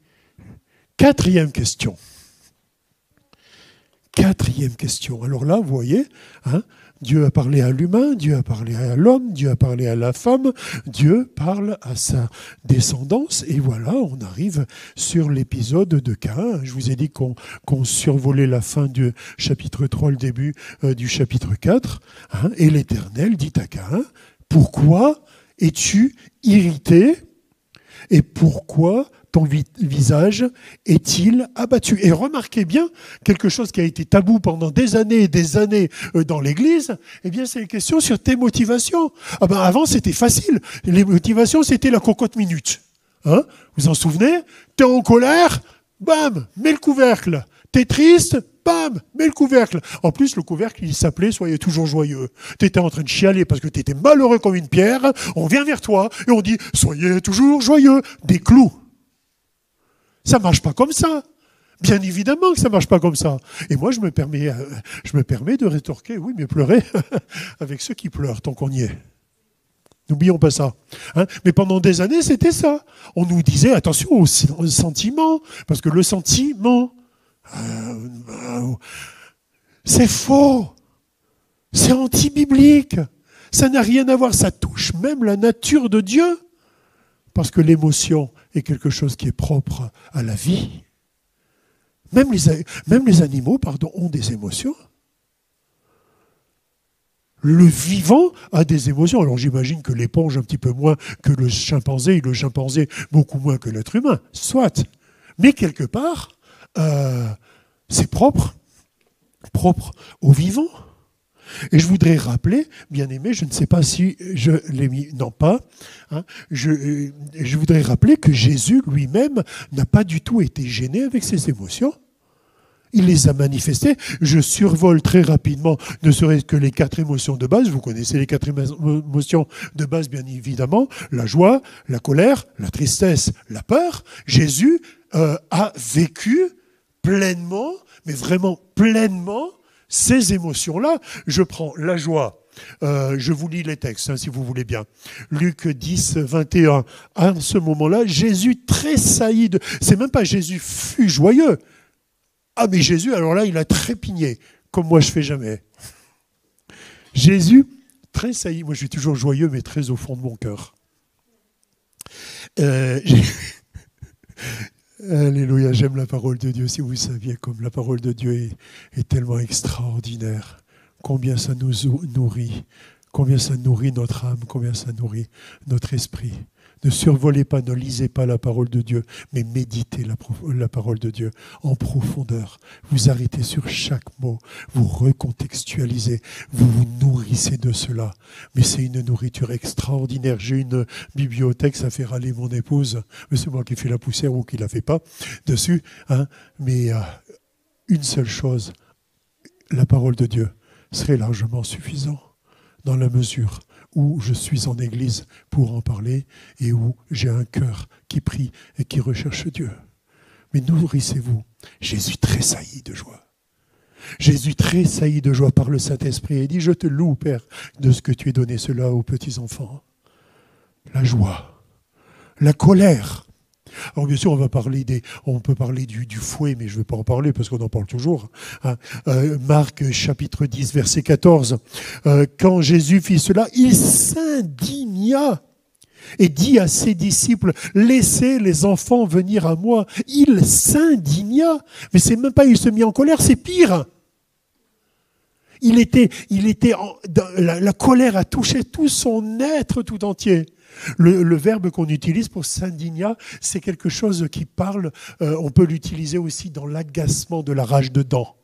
Quatrième question. Alors là, vous voyez, Dieu a parlé à l'humain, Dieu a parlé à l'homme, Dieu a parlé à la femme, Dieu parle à sa descendance. Et voilà, on arrive sur l'épisode de Caïn. Je vous ai dit qu'on survolait la fin du chapitre 3, le début du chapitre 4. Et l'Éternel dit à Caïn, « Pourquoi es-tu irrité et pourquoi ton visage est-il abattu ?» Et remarquez bien, quelque chose qui a été tabou pendant des années et des années dans l'Église, eh bien, c'est une question sur tes motivations. Avant, c'était facile. Les motivations, c'était la cocotte minute. Vous vous en souvenez? T'es en colère, bam, mets le couvercle. T'es triste, bam, mets le couvercle. En plus, le couvercle, il s'appelait « Soyez toujours joyeux ». T'étais en train de chialer parce que t'étais malheureux comme une pierre. On vient vers toi et on dit « Soyez toujours joyeux ». Des clous. Ça ne marche pas comme ça. Bien évidemment que ça ne marche pas comme ça. Et moi, je me permets de rétorquer, oui, mais pleurer avec ceux qui pleurent tant qu'on y est. N'oublions pas ça. Mais pendant des années, c'était ça. On nous disait, attention aux sentiments, parce que le sentiment, c'est faux. C'est anti-biblique. Ça n'a rien à voir. Ça touche même la nature de Dieu. Parce que l'émotion est quelque chose qui est propre à la vie. Même les animaux, ont des émotions. Le vivant a des émotions. Alors j'imagine que l'éponge un petit peu moins que le chimpanzé, et le chimpanzé beaucoup moins que l'être humain. Soit. Mais quelque part, c'est propre au vivant. Et je voudrais rappeler, bien aimé, je ne sais pas si je l'ai mis, non pas, je voudrais rappeler que Jésus lui-même n'a pas du tout été gêné avec ses émotions. Il les a manifestées. Je survole très rapidement, ne serait-ce que les 4 émotions de base. Vous connaissez les 4 émotions de base, bien évidemment. La joie, la colère, la tristesse, la peur. Jésus a vécu pleinement, mais vraiment pleinement, ces émotions-là. Je prends la joie. Je vous lis les textes, si vous voulez bien. Luc 10, 21. À ce moment-là, Jésus tressaillit de... C'est même pas Jésus fut joyeux. Ah, mais Jésus, alors là, il a trépigné, comme moi je fais jamais. Jésus tressaillit. Moi, je suis toujours joyeux, mais très au fond de mon cœur. Alléluia, j'aime la parole de Dieu. Si vous saviez comme la parole de Dieu est tellement extraordinaire, combien ça nous nourrit, combien ça nourrit notre âme, combien ça nourrit notre esprit. Ne survolez pas, ne lisez pas la parole de Dieu, mais méditez la parole de Dieu en profondeur. Vous arrêtez sur chaque mot, vous recontextualisez, vous vous nourrissez de cela. Mais c'est une nourriture extraordinaire. J'ai une bibliothèque, ça fait râler mon épouse, mais c'est moi qui fais la poussière ou qui ne la fait pas dessus. Mais une seule chose, la parole de Dieu serait largement suffisant dans la mesure où je suis en église pour en parler et où j'ai un cœur qui prie et qui recherche Dieu. Mais nourrissez-vous. Jésus tressaillit de joie. Jésus tressaillit de joie par le Saint-Esprit et dit « Je te loue, Père, de ce que tu as donné cela aux petits-enfants. » La joie, la colère. Alors bien sûr, on peut parler du fouet, mais je ne vais pas en parler parce qu'on en parle toujours. Marc chapitre 10, verset 14. Quand Jésus fit cela, il s'indigna et dit à ses disciples, laissez les enfants venir à moi. Il s'indigna. Mais c'est même pas il se mit en colère, c'est pire. La colère a touché tout son être tout entier. Le verbe qu'on utilise pour s'indigner, c'est quelque chose qui parle, on peut l'utiliser aussi dans l'agacement de la rage de dents.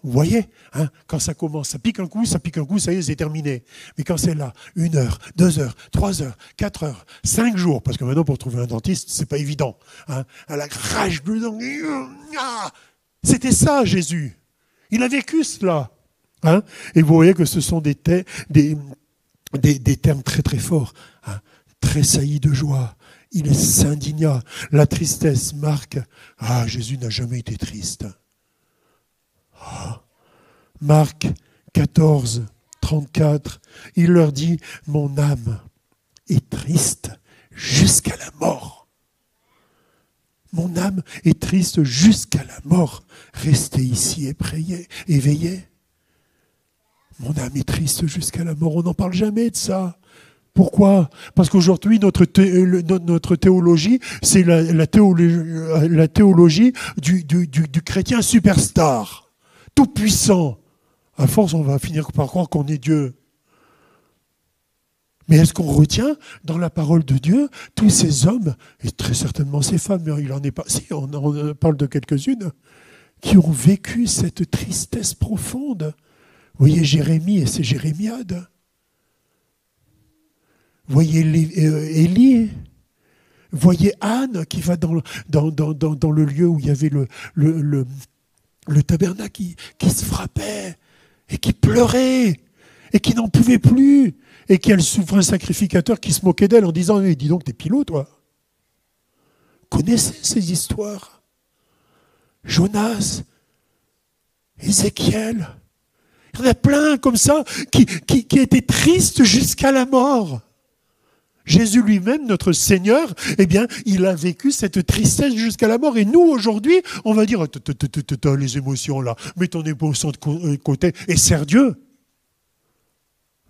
Vous voyez, quand ça commence, ça pique un coup, ça y est, c'est terminé. Mais quand c'est là, 1 heure, 2 heures, 3 heures, 4 heures, 5 jours, parce que maintenant pour trouver un dentiste, c'est pas évident. À la rage de dents, c'était ça Jésus. Il a vécu cela. Et vous voyez que ce sont des des termes très très forts. Hein. Tressaillit de joie. Il s'indigna. La tristesse marque. Ah, Jésus n'a jamais été triste. Ah. Marc 14, 34. Il leur dit, mon âme est triste jusqu'à la mort. Mon âme est triste jusqu'à la mort. Restez ici et priez, éveillez. Mon âme est triste jusqu'à la mort. On n'en parle jamais de ça. Pourquoi ? Parce qu'aujourd'hui, notre théologie, c'est la théologie du chrétien superstar, tout puissant. À force, on va finir par croire qu'on est Dieu. Mais est-ce qu'on retient dans la parole de Dieu tous ces hommes, et très certainement ces femmes, mais il n'en est pas, si on parle de quelques-unes, qui ont vécu cette tristesse profonde. Vous voyez Jérémie et ses jérémiades. Voyez Élie, voyez Anne qui va dans le lieu où il y avait le tabernacle qui se frappait et qui pleurait et qui n'en pouvait plus et qui a le souverain sacrificateur qui se moquait d'elle en disant hey, « Dis donc, t'es pilot, toi !» Connaissez ces histoires. Jonas, Ézéchiel, il y en a plein comme ça qui étaient tristes jusqu'à la mort. Jésus lui-même, notre Seigneur, eh bien, il a vécu cette tristesse jusqu'à la mort. Et nous, aujourd'hui, on va dire, les émotions là, mets ton émotion de côté et sers Dieu.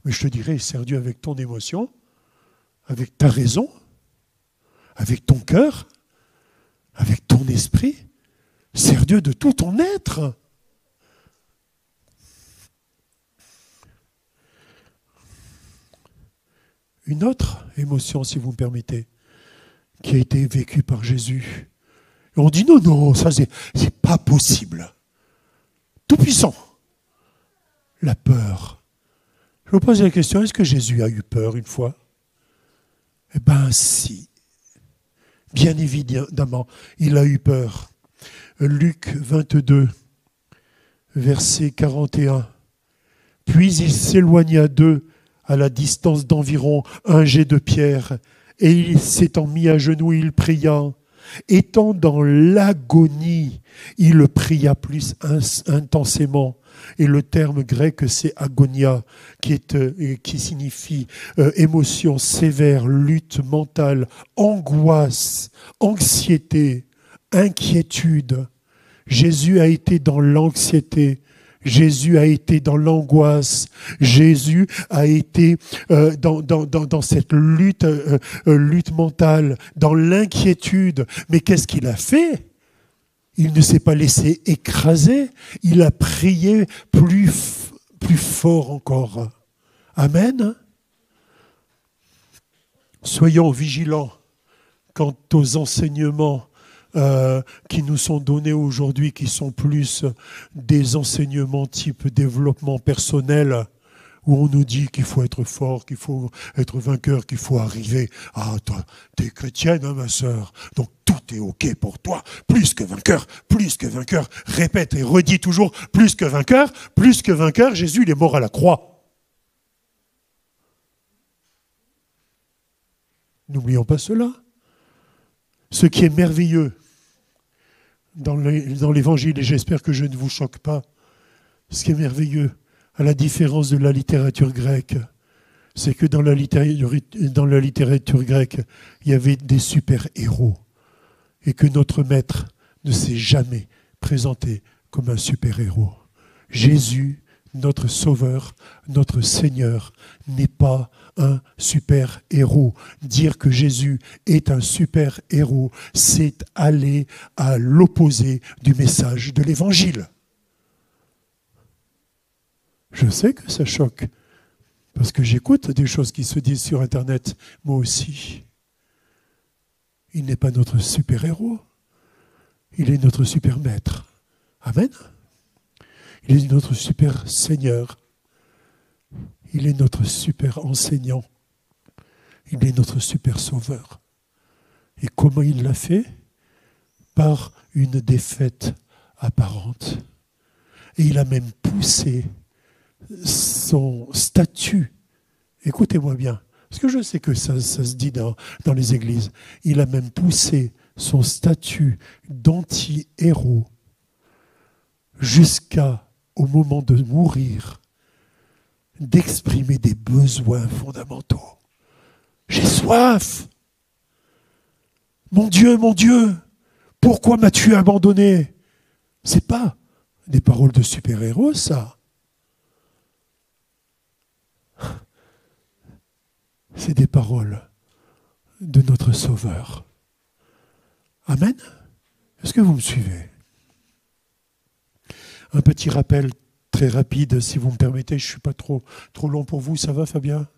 Mais je te dirais, sers Dieu avec ton émotion, avec ta raison, avec ton cœur, avec ton esprit. Sers Dieu de tout ton être. Une autre émotion, si vous me permettez, qui a été vécue par Jésus. Et on dit non, ça c'est pas possible. Tout puissant. La peur. Je vous pose la question, est-ce que Jésus a eu peur une fois ? Eh bien si. Bien évidemment, il a eu peur. Luc 22, verset 41. Puis il s'éloigna d'eux à la distance d'environ un jet de pierre, et il s'étant mis à genoux, il pria. Étant dans l'agonie, il pria plus intensément. Et le terme grec, c'est agonia, qui signifie émotion sévère, lutte mentale, angoisse, anxiété, inquiétude. Jésus a été dans l'anxiété. Jésus a été dans l'angoisse. Jésus a été dans cette lutte mentale, dans l'inquiétude. Mais qu'est-ce qu'il a fait ? Il ne s'est pas laissé écraser. Il a prié plus fort encore. Amen. Soyons vigilants quant aux enseignements qui nous sont donnés aujourd'hui, qui sont plus des enseignements type développement personnel, où on nous dit qu'il faut être fort, qu'il faut être vainqueur, qu'il faut arriver. Ah, toi, t'es chrétienne, hein, ma sœur, donc tout est OK pour toi. Plus que vainqueur, répète et redis toujours, plus que vainqueur, Jésus, il est mort à la croix. N'oublions pas cela. Ce qui est merveilleux dans l'évangile, et j'espère que je ne vous choque pas, ce qui est merveilleux, à la différence de la littérature grecque, c'est que dans la littérature grecque, il y avait des super-héros, et que notre maître ne s'est jamais présenté comme un super-héros. Jésus, notre Sauveur, notre Seigneur, n'est pas un super-héros. Dire que Jésus est un super-héros, c'est aller à l'opposé du message de l'Évangile. Je sais que ça choque, parce que j'écoute des choses qui se disent sur Internet, moi aussi. Il n'est pas notre super-héros, il est notre super-maître. Amen. Il est notre super-seigneur. Il est notre super-enseignant. Il est notre super-sauveur. Et comment il l'a fait ? Par une défaite apparente. Et il a même poussé son statut Écoutez-moi bien, parce que je sais que ça se dit dans les églises. Il a même poussé son statut d'anti-héros jusqu'au moment de mourir, d'exprimer des besoins fondamentaux. J'ai soif. Mon Dieu, pourquoi m'as-tu abandonné? C'est pas des paroles de super-héros, ça. C'est des paroles de notre Sauveur. Amen. Est-ce que vous me suivez? Un petit rappel très rapide, si vous me permettez. Je ne suis pas trop long pour vous. Ça va, Fabien?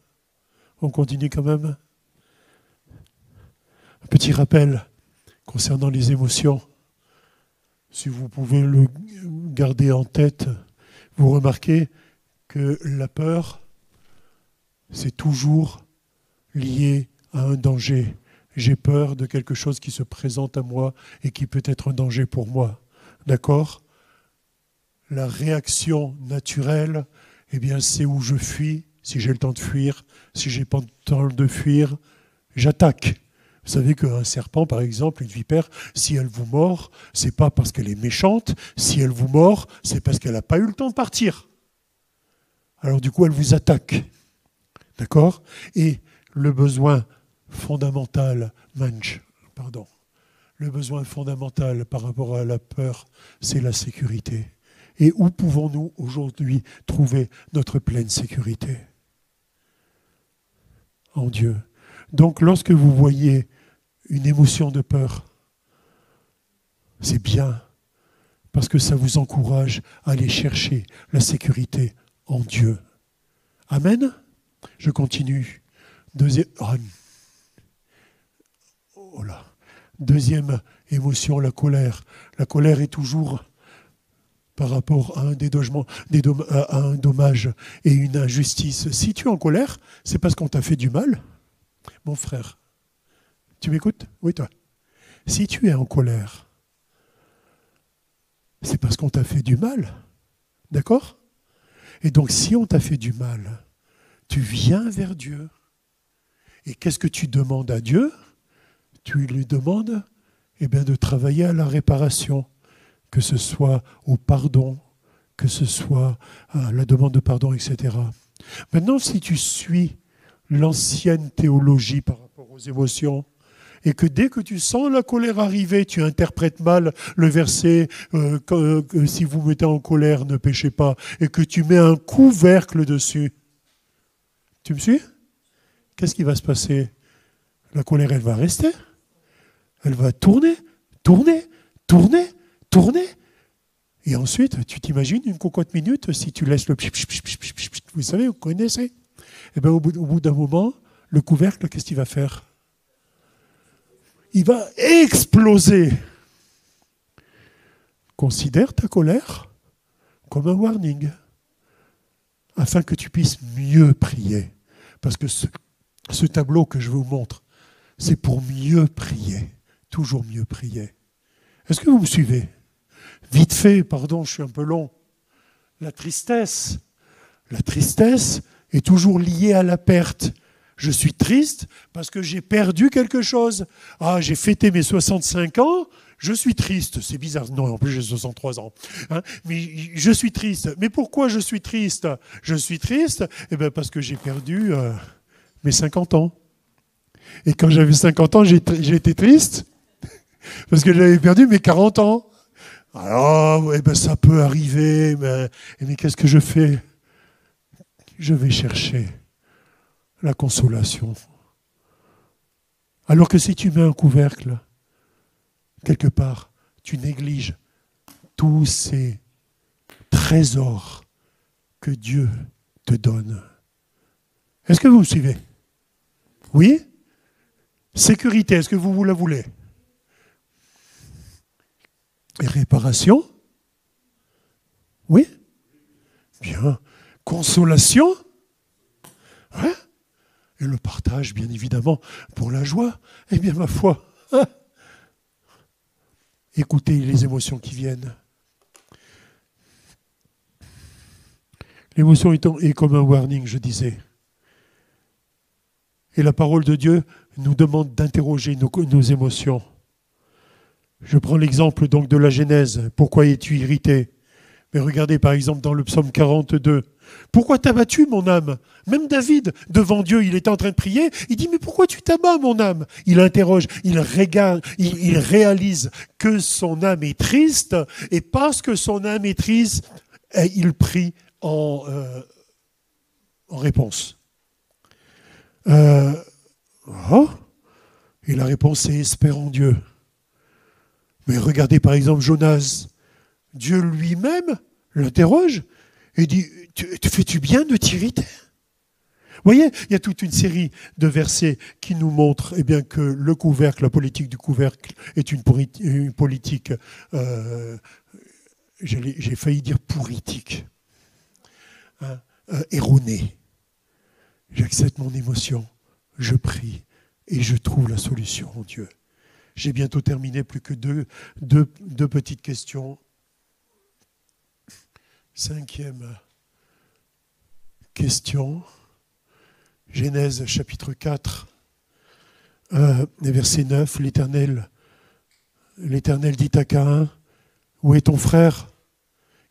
On continue quand même? Un petit rappel concernant les émotions. Si vous pouvez le garder en tête, vous remarquez que la peur, c'est toujours lié à un danger. J'ai peur de quelque chose qui se présente à moi et qui peut être un danger pour moi. D'accord? La réaction naturelle, eh bien, c'est où je fuis. Si j'ai le temps de fuir, si j'ai pas le temps de fuir, j'attaque. Vous savez qu'un serpent, par exemple, une vipère, si elle vous mord, c'est pas parce qu'elle est méchante. Si elle vous mord, c'est parce qu'elle n'a pas eu le temps de partir. Alors du coup, elle vous attaque. D'accord? Et le besoin fondamental, le besoin fondamental par rapport à la peur, c'est la sécurité. Et où pouvons-nous aujourd'hui trouver notre pleine sécurité? En Dieu. Donc lorsque vous voyez une émotion de peur, c'est bien, parce que ça vous encourage à aller chercher la sécurité en Dieu. Amen? Je continue. Deuxième émotion, la colère. La colère est toujours par rapport à un dommage et une injustice. Si tu es en colère, c'est parce qu'on t'a fait du mal. Mon frère, tu m'écoutes? Oui, toi. Si tu es en colère, c'est parce qu'on t'a fait du mal. D'accord? Et donc, si on t'a fait du mal, tu viens vers Dieu. Et qu'est-ce que tu demandes à Dieu? Tu lui demandes de travailler à la réparation, que ce soit au pardon, que ce soit à la demande de pardon, etc. Maintenant, si tu suis l'ancienne théologie par rapport aux émotions, et que dès que tu sens la colère arriver, tu interprètes mal le verset si vous mettez en colère, ne péchez pas, et que tu mets un couvercle dessus. Tu me suis? Qu'est-ce qui va se passer? La colère, elle va rester. Elle va tourner. Et ensuite, tu t'imagines une cocotte minute si tu laisses le... Vous savez, vous connaissez? Et bien, au bout d'un moment, le couvercle, qu'est-ce qu'il va faire? Il va exploser. Considère ta colère comme un warning, afin que tu puisses mieux prier. Parce que ce tableau que je vous montre, c'est pour mieux prier, toujours mieux prier. Est-ce que vous me suivez? Vite fait, pardon, je suis un peu long. La tristesse est toujours liée à la perte. Je suis triste parce que j'ai perdu quelque chose. Ah, j'ai fêté mes 65 ans, je suis triste. C'est bizarre. Non, en plus j'ai 63 ans. Mais je suis triste. Mais pourquoi je suis triste? Je suis triste parce que j'ai perdu mes 50 ans. Et quand j'avais 50 ans, j'ai été triste parce que j'avais perdu mes 40 ans. Alors, ça peut arriver, mais qu'est-ce que je fais? Je vais chercher la consolation. Alors que si tu mets un couvercle, quelque part, tu négliges tous ces trésors que Dieu te donne. Est-ce que vous me suivez? Oui? Sécurité, est-ce que vous la voulez? Et réparation? Oui? Bien. Consolation? Ouais. Et le partage, bien évidemment, pour la joie. Eh bien, ma foi, écoutez les émotions qui viennent. L'émotion est comme un warning, je disais. Et la parole de Dieu nous demande d'interroger nos émotions. Je prends l'exemple donc de la Genèse. Pourquoi es-tu irrité? Mais regardez par exemple dans le psaume 42. Pourquoi t'as battu mon âme? Même David, devant Dieu, il était en train de prier. Il dit, mais pourquoi tu t'abats mon âme? Il interroge, il regarde, il réalise que son âme est triste. Et parce que son âme est triste, il prie en réponse. Et la réponse est espère en Dieu. Mais regardez par exemple Jonas. Dieu lui-même l'interroge et dit, fais-tu bien de t'irriter? Vous voyez, il y a toute une série de versets qui nous montrent eh bien, que le couvercle, la politique du couvercle est une politique, j'ai failli dire pourritique, hein, erronée. J'accepte mon émotion, je prie et je trouve la solution en Dieu. J'ai bientôt terminé, plus que deux petites questions. 5e question, Genèse chapitre 4, verset 9, l'Éternel dit à Caïn, où est ton frère?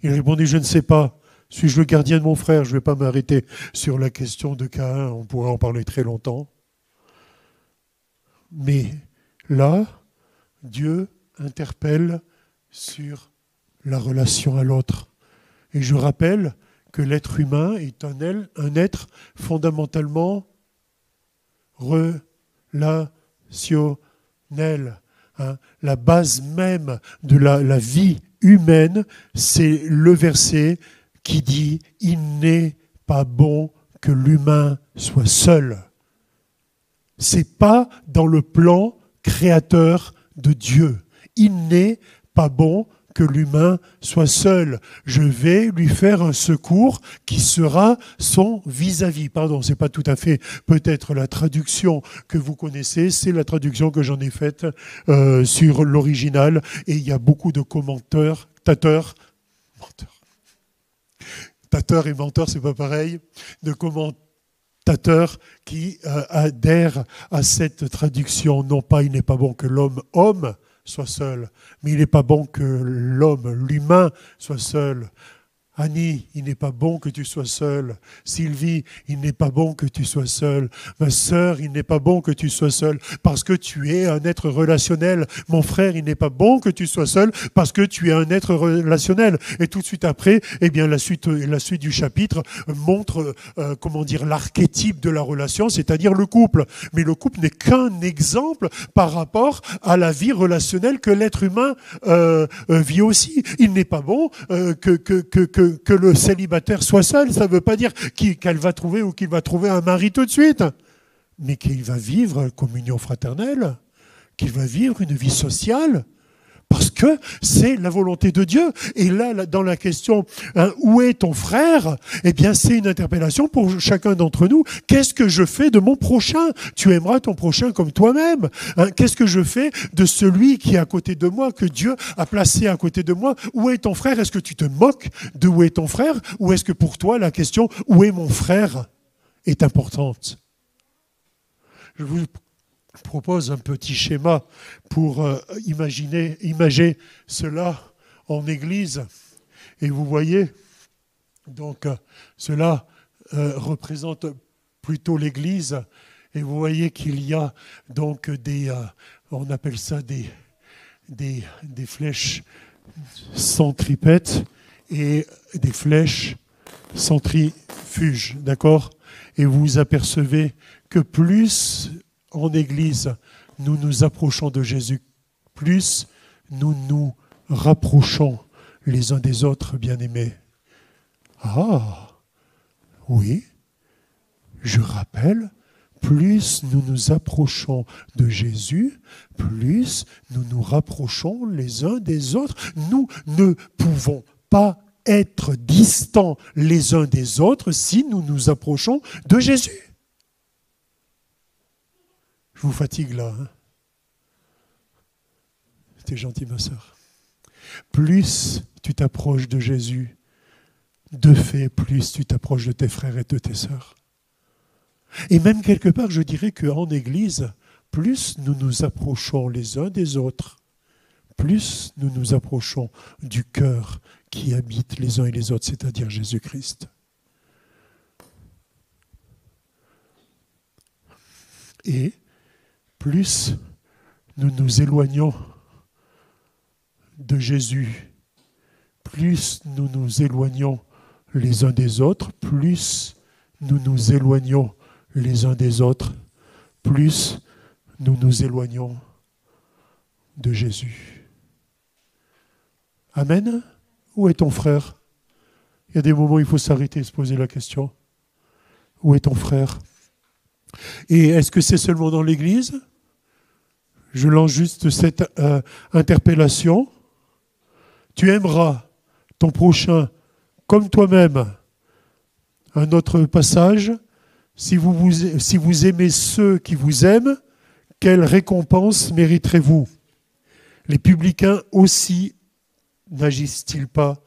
Il répondit, je ne sais pas. Suis-je le gardien de mon frère? Je ne vais pas m'arrêter sur la question de Caïn, on pourrait en parler très longtemps. Mais là, Dieu interpelle sur la relation à l'autre. Et je rappelle que l'être humain est un être fondamentalement relationnel. Hein. La base même de la vie humaine, c'est le verset qui dit « Il n'est pas bon que l'humain soit seul ». Ce n'est pas dans le plan créateur de Dieu. Il n'est pas bon que l'humain soit seul. Je vais lui faire un secours qui sera son vis-à-vis. Pardon, ce n'est pas tout à fait peut-être la traduction que vous connaissez, c'est la traduction que j'en ai faite sur l'original. Et il y a beaucoup de commentateurs, tateurs et menteurs, c'est pas pareil, de commentateurs qui adhèrent à cette traduction. Non pas, il n'est pas bon que l'homme soit seul, mais il n'est pas bon que l'humain soit seul. Annie, il n'est pas bon que tu sois seule. Sylvie, il n'est pas bon que tu sois seule. Ma sœur, il n'est pas bon que tu sois seule parce que tu es un être relationnel. Mon frère, il n'est pas bon que tu sois seul parce que tu es un être relationnel. Et tout de suite après, eh bien, la suite du chapitre montre, l'archétype de la relation, c'est-à-dire le couple. Mais le couple n'est qu'un exemple par rapport à la vie relationnelle que l'être humain vit aussi. Il n'est pas bon que le célibataire soit seul. Ça ne veut pas dire qu'elle va trouver ou qu'il va trouver un mari tout de suite, mais qu'il va vivre une communion fraternelle, qu'il va vivre une vie sociale, parce que c'est la volonté de Dieu. Et là, dans la question « Où est ton frère ?» Eh bien, c'est une interpellation pour chacun d'entre nous. Qu'est-ce que je fais de mon prochain? Tu aimeras ton prochain comme toi-même. Qu'est-ce que je fais de celui qui est à côté de moi, que Dieu a placé à côté de moi? Où est ton frère? Est-ce que tu te moques de où est ton frère? Ou est-ce que pour toi, la question « Où est mon frère ?» est importante? Je vous propose un petit schéma pour imager cela en église. Et vous voyez, donc cela représente plutôt l'église. Et vous voyez qu'il y a donc on appelle ça des flèches centripètes et des flèches centrifuges, d'accord? Et vous apercevez que plus en Église nous nous approchons de Jésus, plus nous nous rapprochons les uns des autres, bien-aimés. Ah, oui, je rappelle, plus nous nous approchons de Jésus, plus nous nous rapprochons les uns des autres. Nous ne pouvons pas être distants les uns des autres si nous nous approchons de Jésus. Je vous fatigue là. Hein? C'était gentil, ma sœur. Plus tu t'approches de Jésus, de fait, plus tu t'approches de tes frères et de tes sœurs. Et même quelque part, je dirais qu'en Église, plus nous nous approchons les uns des autres, plus nous nous approchons du cœur qui habite les uns et les autres, c'est-à-dire Jésus-Christ. Et plus nous nous éloignons de Jésus, plus nous nous éloignons les uns des autres, plus nous nous éloignons les uns des autres, plus nous nous éloignons de Jésus. Amen. Où est ton frère? Il y a des moments où il faut s'arrêter et se poser la question. Où est ton frère? Et est-ce que c'est seulement dans l'Église? Je lance juste cette interpellation. Tu aimeras ton prochain comme toi-même. Un autre passage. Si vous aimez ceux qui vous aiment, quelle récompense mériterez-vous? Les publicains aussi n'agissent-ils pas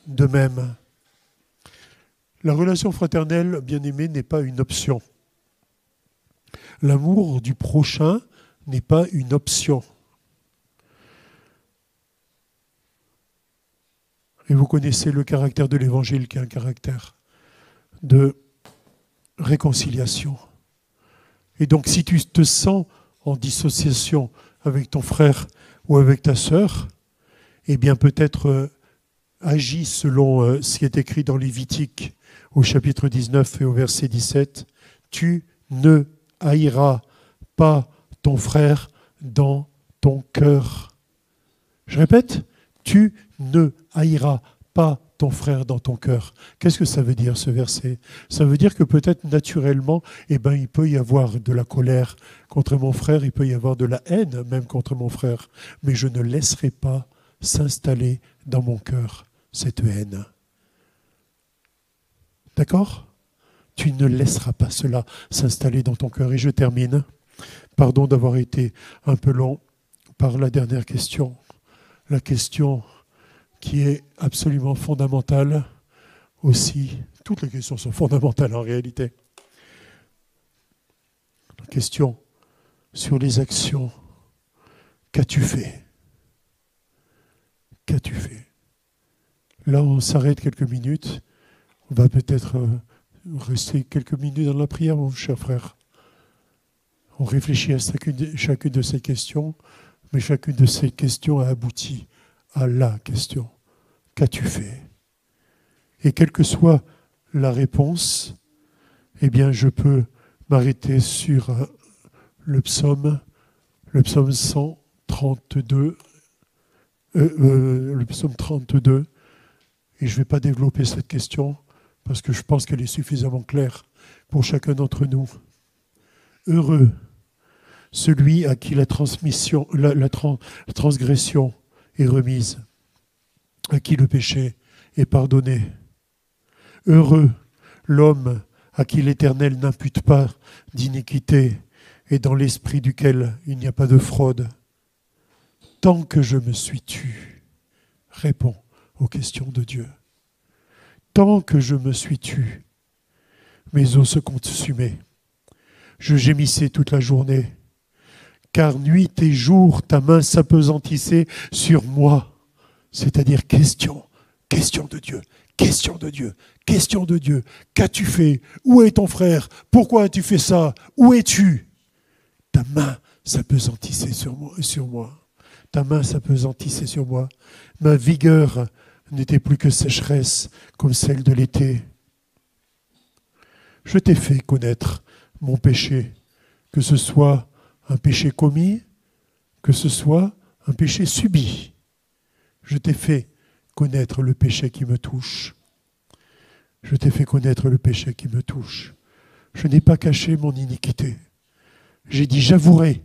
de même? La relation fraternelle, bien-aimée, n'est pas une option. L'amour du prochain n'est pas une option. Et vous connaissez le caractère de l'Évangile qui est un caractère de réconciliation. Et donc si tu te sens en dissociation avec ton frère ou avec ta sœur, eh bien peut-être agis selon ce qui est écrit dans Lévitique au chapitre 19 et au verset 17. Tu ne haïras pas ton frère dans ton cœur. Je répète, tu ne haïras pas ton frère dans ton cœur. Qu'est-ce que ça veut dire ce verset? Ça veut dire que peut-être naturellement, il peut y avoir de la colère contre mon frère, il peut y avoir de la haine même contre mon frère, mais je ne laisserai pas s'installer dans mon cœur cette haine. D'accord? Tu ne laisseras pas cela s'installer dans ton cœur. Et je termine. Pardon d'avoir été un peu long par la dernière question. La question qui est absolument fondamentale aussi. Toutes les questions sont fondamentales en réalité. La question sur les actions. Qu'as-tu fait? Qu'as-tu fait? Là, on s'arrête quelques minutes. On va peut-être rester quelques minutes dans la prière, mon cher frère. On réfléchit à chacune de ces questions, mais chacune de ces questions a abouti à la question. Qu'as-tu fait? Et quelle que soit la réponse, eh bien, je peux m'arrêter sur le psaume 132, le psaume 32, et je ne vais pas développer cette question parce que je pense qu'elle est suffisamment claire pour chacun d'entre nous. Heureux celui à qui la transgression est remise, à qui le péché est pardonné. Heureux l'homme à qui l'Éternel n'impute pas d'iniquité et dans l'esprit duquel il n'y a pas de fraude. Tant que je me suis tu, réponds aux questions de Dieu. Tant que je me suis tu, mes os se consumaient. Je gémissais toute la journée, car nuit et jour, ta main s'apesantissait sur moi. C'est-à-dire question de Dieu, question de Dieu, question de Dieu. Qu'as-tu fait? Où est ton frère? Pourquoi as-tu fait ça? Où es-tu? Ta main s'apesantissait sur moi. Ta main s'apesantissait sur moi. Ma vigueur n'était plus que sécheresse comme celle de l'été. Je t'ai fait connaître mon péché, que ce soit un péché commis, que ce soit un péché subi. Je t'ai fait connaître le péché qui me touche. Je t'ai fait connaître le péché qui me touche. Je n'ai pas caché mon iniquité. J'ai dit, j'avouerai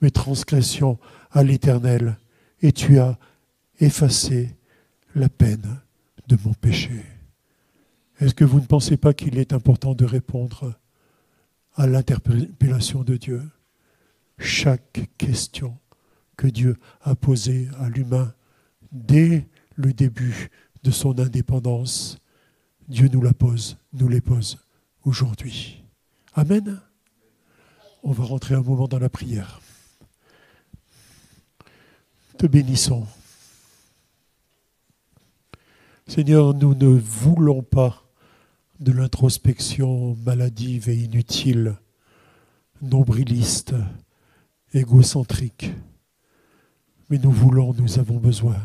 mes transgressions à l'Éternel, et tu as effacé la peine de mon péché. Est-ce que vous ne pensez pas qu'il est important de répondre à l'interpellation de Dieu? Chaque question que Dieu a posée à l'humain dès le début de son indépendance, Dieu nous les pose aujourd'hui. Amen. On va rentrer un moment dans la prière. Te bénissons. Seigneur, nous ne voulons pas de l'introspection maladive et inutile, nombriliste, égocentrique. Mais nous avons besoin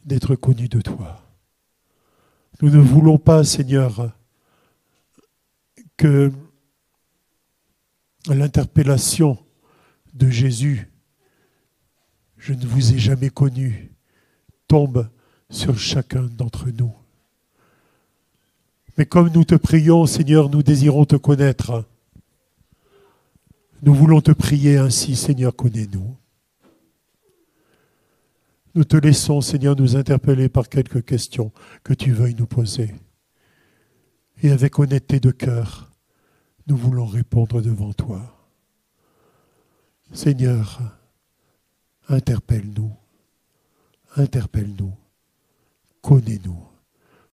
d'être connus de toi. Nous ne voulons pas, Seigneur, que l'interpellation de Jésus, je ne vous ai jamais connu, tombe sur chacun d'entre nous. Mais comme nous te prions, Seigneur, nous désirons te connaître. Nous voulons te prier ainsi, Seigneur, connais-nous. Nous te laissons, Seigneur, nous interpeller par quelques questions que tu veuilles nous poser. Et avec honnêteté de cœur, nous voulons répondre devant toi. Seigneur, interpelle-nous, connais-nous.